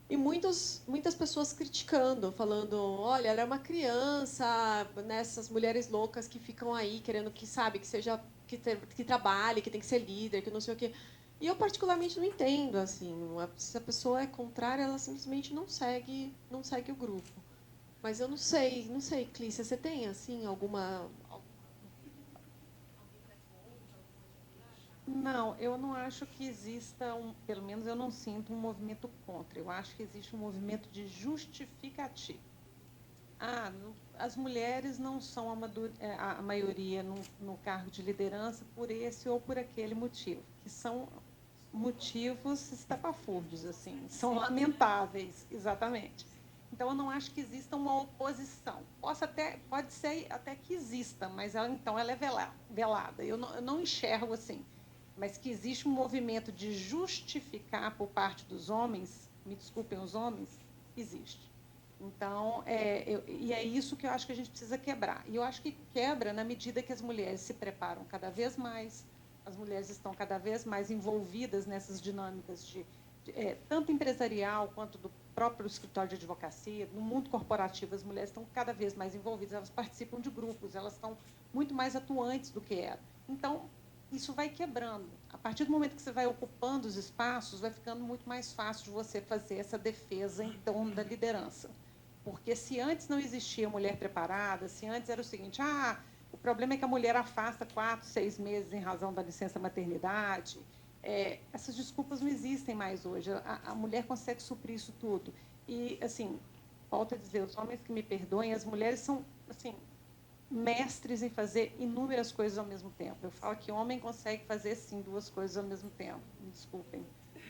Speaker 5: E muitas pessoas criticando, falando: olha, ela é uma criança, nessas mulheres loucas que ficam aí querendo que seja, que trabalhe, que tem que ser líder, que não sei o quê. E eu particularmente não entendo, assim, se a pessoa é contrária, ela simplesmente não segue o grupo. Mas eu não sei, Clícia, você tem assim alguma...
Speaker 4: Não, eu não acho que exista pelo menos eu não sinto um movimento contra. Eu acho que existe um movimento de justificativo. As mulheres não são a maioria no cargo de liderança por esse ou por aquele motivo, que são motivos estapafúrdios, assim, são lamentáveis, exatamente. Então, eu não acho que exista uma oposição. Pode ser até que exista, mas ela é velada. Eu não enxergo assim. Mas que existe um movimento de justificar por parte dos homens, me desculpem os homens, existe. Então, e é isso que eu acho que a gente precisa quebrar. E eu acho que quebra na medida que as mulheres se preparam cada vez mais, as mulheres estão cada vez mais envolvidas nessas dinâmicas tanto empresarial quanto do próprio escritório de advocacia, no mundo corporativo, as mulheres estão cada vez mais envolvidas, elas participam de grupos, elas estão muito mais atuantes do que eram. Então, isso vai quebrando. A partir do momento que você vai ocupando os espaços, vai ficando muito mais fácil de você fazer essa defesa em torno da liderança. Porque se antes não existia mulher preparada, se antes era o seguinte: o problema é que a mulher afasta 4, 6 meses em razão da licença maternidade, essas desculpas não existem mais hoje. A mulher consegue suprir isso tudo. E, assim, volto a dizer, os homens que me perdoem, as mulheres são, assim, mestres em fazer inúmeras coisas ao mesmo tempo. Eu falo que homem consegue fazer, sim, 2 coisas ao mesmo tempo. Me desculpem.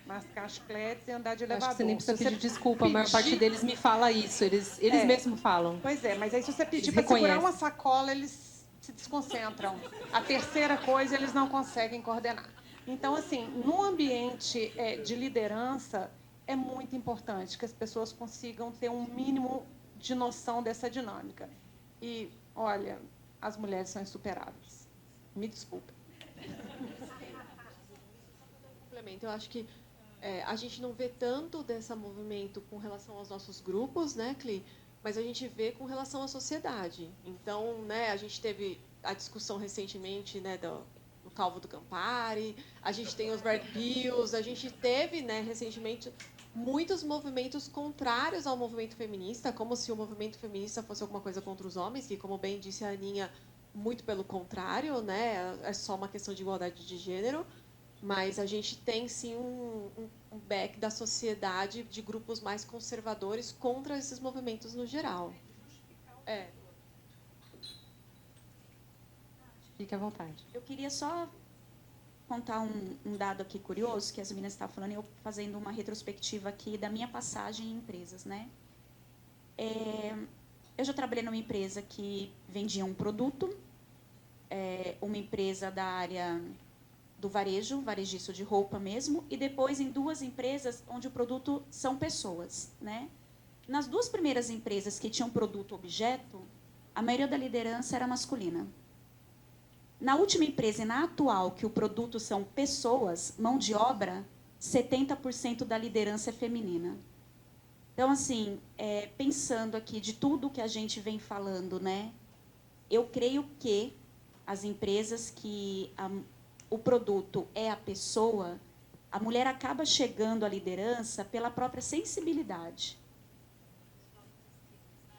Speaker 4: Mascar chicletes e andar de elevador.
Speaker 1: Acho que você nem precisa pedir desculpa, a maior parte deles me fala isso, eles mesmos falam.
Speaker 4: Pois é, mas aí se você pedir para segurar uma sacola, eles se desconcentram. A terceira coisa, eles não conseguem coordenar. Então, assim, no ambiente de liderança, é muito importante que as pessoas consigam ter um mínimo de noção dessa dinâmica. E, olha, as mulheres são insuperáveis. Me desculpe.
Speaker 5: Eu acho que a gente não vê tanto desse movimento com relação aos nossos grupos, né, Cli? Mas a gente vê com relação à sociedade. Então, né, a gente teve a discussão recentemente, né, do Calvo do Campari, a gente tem os Red Pills, a gente teve, né, recentemente muitos movimentos contrários ao movimento feminista, como se o movimento feminista fosse alguma coisa contra os homens, que, como bem disse a Aninha, muito pelo contrário, né, é só uma questão de igualdade de gênero. mas a gente tem sim um back da sociedade de grupos mais conservadores contra esses movimentos no geral.
Speaker 1: Fique à vontade.
Speaker 3: Eu queria só contar um dado aqui curioso, que as meninas estavam falando, eu fazendo uma retrospectiva aqui da minha passagem em empresas, né? Eu já trabalhei numa empresa que vendia um produto, uma empresa da área do varejo, varejista de roupa mesmo, e depois em 2 empresas onde o produto são pessoas, né? Nas 2 primeiras empresas que tinham produto-objeto, a maioria da liderança era masculina. Na última empresa e na atual, que o produto são pessoas, mão de obra, 70% da liderança é feminina. Então, assim, pensando aqui de tudo que a gente vem falando, né? Eu creio que as empresas que o produto é a pessoa, a mulher acaba chegando à liderança pela própria sensibilidade.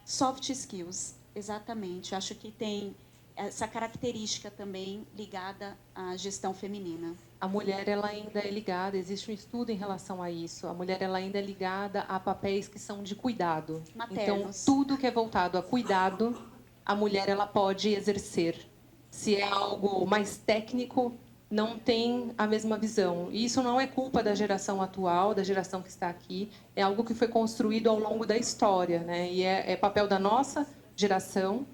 Speaker 3: Soft skills, exatamente. Acho que tem essa característica também ligada à gestão feminina.
Speaker 1: A mulher ela ainda é ligada, existe um estudo em relação a isso. A mulher ela ainda é ligada a papéis que são de cuidado.
Speaker 3: Maternos.
Speaker 1: Então, tudo que é voltado a cuidado, a mulher ela pode exercer. Se é algo mais técnico, não tem a mesma visão. E isso não é culpa da geração atual, da geração que está aqui. É algo que foi construído ao longo da história, né? E é papel da nossa geração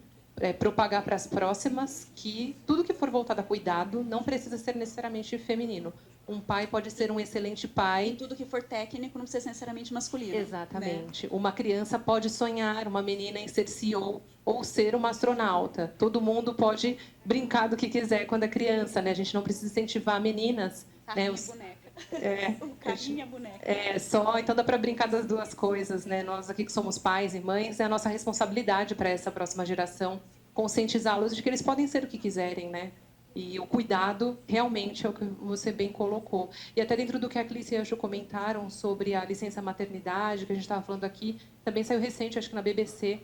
Speaker 1: propagar para as próximas que tudo que for voltado a cuidado não precisa ser necessariamente feminino. Um pai pode ser um excelente pai.
Speaker 3: E tudo que for técnico não precisa ser necessariamente masculino.
Speaker 1: Exatamente.
Speaker 3: Né?
Speaker 1: Uma criança pode sonhar, uma menina em ser CEO ou ser uma astronauta. Todo mundo pode brincar do que quiser quando é criança, né? A gente não precisa incentivar meninas.
Speaker 3: Carrinho
Speaker 1: né?
Speaker 3: e boneca.
Speaker 1: O
Speaker 3: carrinho e a boneca.
Speaker 1: Então dá para brincar das 2 coisas, né? Nós aqui que somos pais e mães, é a nossa responsabilidade para essa próxima geração conscientizá-los de que eles podem ser o que quiserem, né? E o cuidado realmente é o que você bem colocou. E até dentro do que a Clícia e a Ju comentaram sobre a licença maternidade, que a gente estava falando aqui, também saiu recente, acho que na BBC,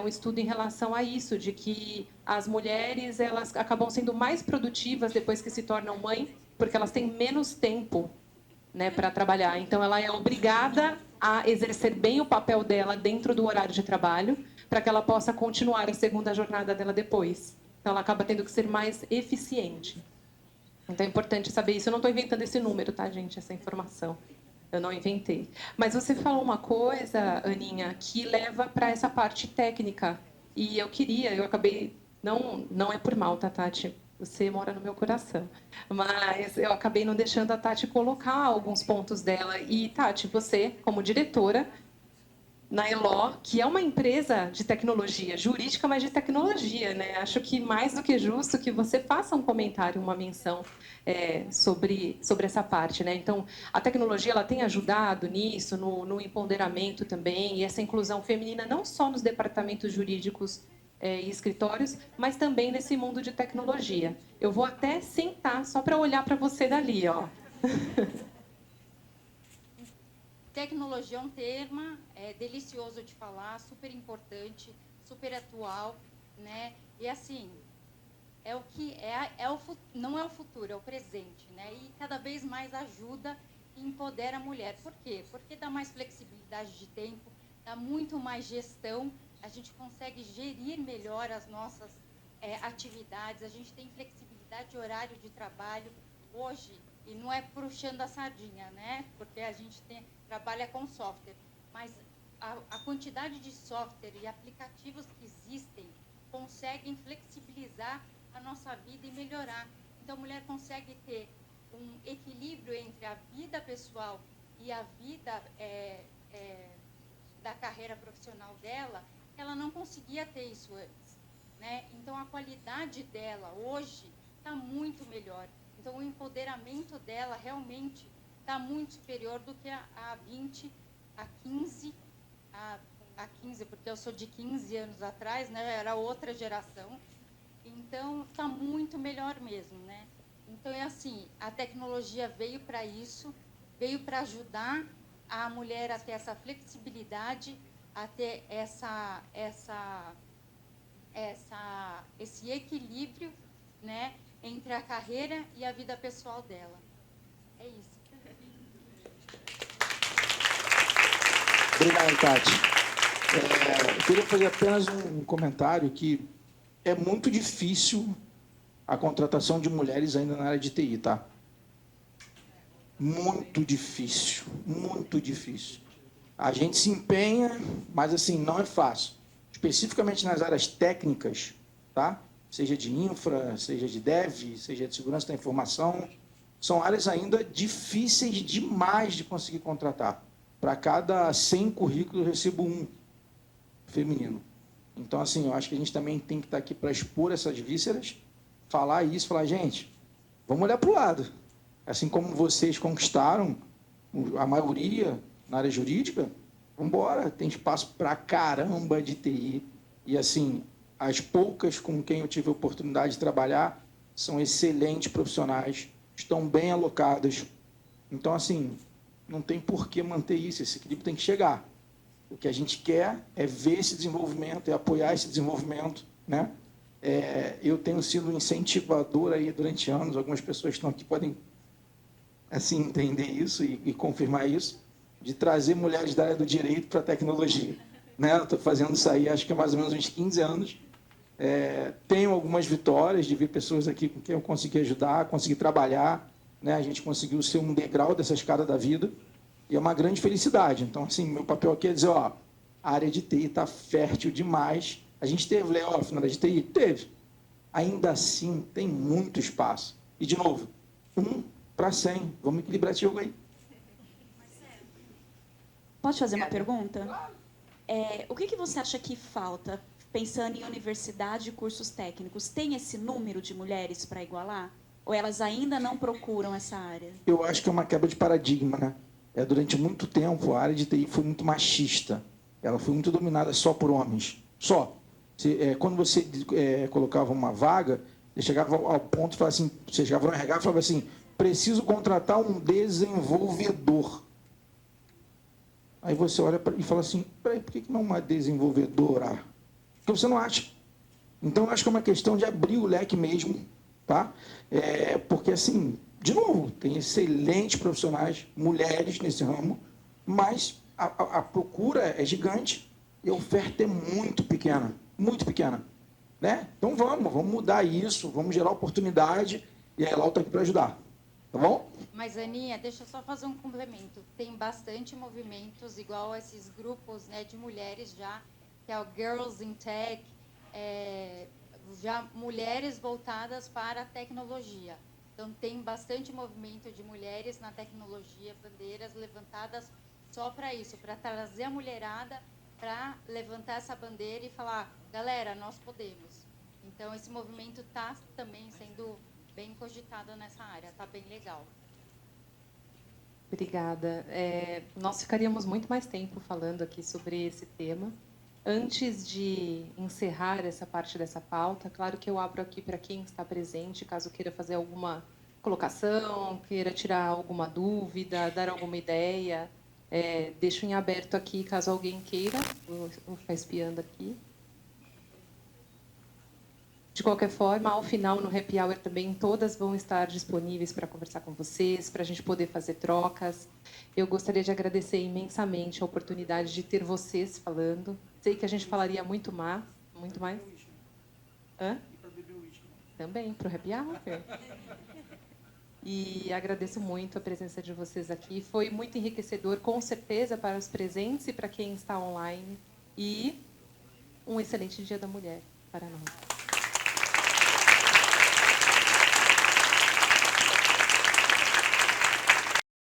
Speaker 1: um estudo em relação a isso, de que as mulheres elas acabam sendo mais produtivas depois que se tornam mãe, porque elas têm menos tempo, né, para trabalhar. Então, ela é obrigada a exercer bem o papel dela dentro do horário de trabalho, para que ela possa continuar a segunda jornada dela depois. Então, ela acaba tendo que ser mais eficiente. Então, é importante saber isso. Eu não estou inventando esse número, tá, gente? Essa informação. Eu não inventei. Mas você falou uma coisa, Aninha, que leva para essa parte técnica. E eu acabei... Não é por mal, tá, Tati? Você mora no meu coração. Mas eu acabei não deixando a Tati colocar alguns pontos dela. E, Tati, você, como diretora na Elo, que é uma empresa de tecnologia, jurídica, mas de tecnologia, né? Acho que mais do que justo que você faça um comentário, uma menção sobre essa parte, né? Então, a tecnologia ela tem ajudado nisso, no empoderamento também, e essa inclusão feminina não só nos departamentos jurídicos e escritórios, mas também nesse mundo de tecnologia. Eu vou até sentar só para olhar para você dali, ó.
Speaker 2: Tecnologia é um tema delicioso de falar, super importante, super atual, né? E assim, é o que não é o futuro, é o presente, né? E cada vez mais ajuda e empodera a mulher. Por quê? Porque dá mais flexibilidade de tempo, dá muito mais gestão, a gente consegue gerir melhor as nossas atividades, a gente tem flexibilidade de horário de trabalho hoje, e não é puxando a sardinha, né? Porque a gente trabalha com software, mas a quantidade de software e aplicativos que existem conseguem flexibilizar a nossa vida e melhorar. Então, a mulher consegue ter um equilíbrio entre a vida pessoal e a vida da carreira profissional dela. Ela não conseguia ter isso antes, né? Então, a qualidade dela hoje está muito melhor. Então, o empoderamento dela realmente está muito superior do que há 20, há 15, porque eu sou de 15 anos atrás, né? Era outra geração. Então, está muito melhor mesmo, né? Então, é assim, a tecnologia veio para isso, veio para ajudar a mulher a ter essa flexibilidade, a ter esse equilíbrio, né, entre a carreira e a vida pessoal dela. É isso.
Speaker 7: Obrigado, Tati. Eu queria fazer apenas um comentário que é muito difícil a contratação de mulheres ainda na área de TI, tá? Muito difícil, muito difícil. A gente se empenha, mas assim, não é fácil. Especificamente nas áreas técnicas, tá? Seja de infra, seja de dev, seja de segurança da informação, são áreas ainda difíceis demais de conseguir contratar. Para cada 100 currículos, eu recebo um feminino. Então, assim, eu acho que a gente também tem que estar aqui para expor essas vísceras, falar isso, falar, gente, vamos olhar para o lado. Assim como vocês conquistaram a maioria na área jurídica, vamos embora, tem espaço para caramba de TI. E, assim, as poucas com quem eu tive a oportunidade de trabalhar são excelentes profissionais, estão bem alocadas. Então, assim, não tem por que manter isso, esse equilíbrio tem que chegar. O que a gente quer é ver esse desenvolvimento, é apoiar esse desenvolvimento, né? Eu tenho sido um incentivador aí durante anos, algumas pessoas que estão aqui podem assim, entender isso e confirmar isso, de trazer mulheres da área do direito para a tecnologia. Né? Eu estou fazendo isso aí, acho que há mais ou menos uns 15 anos. Tenho algumas vitórias de ver pessoas aqui com quem eu consegui ajudar, consegui trabalhar, né? A gente conseguiu ser um degrau dessa escada da vida, e é uma grande felicidade. Então, assim, meu papel aqui é dizer, ó, a área de TI está fértil demais. A gente teve layoff na área de TI? Teve. Ainda assim, tem muito espaço. E, de novo, 1 para 100. Vamos equilibrar esse jogo aí.
Speaker 3: Pode fazer uma pergunta? O que você acha que falta, pensando em universidade e cursos técnicos? Tem esse número de mulheres para igualar? Ou elas ainda não procuram essa área?
Speaker 7: Eu acho que é uma quebra de paradigma, né? Durante muito tempo, a área de TI foi muito machista. Ela foi muito dominada só por homens. Só. Quando você colocava uma vaga, você chegava ao ponto e falava assim, você chegava no RH e falava assim, preciso contratar um desenvolvedor. Aí você olha e fala assim, peraí, por que não uma desenvolvedora? Porque você não acha. Então, eu acho que é uma questão de abrir o leque mesmo, tá? Porque, assim, de novo, tem excelentes profissionais, mulheres nesse ramo, mas a procura é gigante e a oferta é muito pequena, né? Então, vamos mudar isso, vamos gerar oportunidade e a Elau está aqui para ajudar. Tá bom?
Speaker 2: Mas, Aninha, deixa eu só fazer um complemento. Tem bastante movimentos, igual esses grupos, né, de mulheres já, que é o Girls in Tech, já mulheres voltadas para a tecnologia. Então, tem bastante movimento de mulheres na tecnologia, bandeiras levantadas só para isso, para trazer a mulherada para levantar essa bandeira e falar, galera, nós podemos. Então, esse movimento está também sendo bem cogitado nessa área, está bem legal.
Speaker 1: Obrigada. Nós ficaríamos muito mais tempo falando aqui sobre esse tema. Antes de encerrar essa parte dessa pauta, claro que eu abro aqui para quem está presente, caso queira fazer alguma colocação, queira tirar alguma dúvida, dar alguma ideia. Deixo em aberto aqui, caso alguém queira. Vou ficar espiando aqui. De qualquer forma, ao final, no Happy Hour também, todas vão estar disponíveis para conversar com vocês, para a gente poder fazer trocas. Eu gostaria de agradecer imensamente a oportunidade de ter vocês falando. Sei que a gente falaria muito mais. Hã? Também, para o Happy Hour. E agradeço muito a presença de vocês aqui. Foi muito enriquecedor, com certeza, para os presentes e para quem está online. E um excelente Dia da Mulher para nós.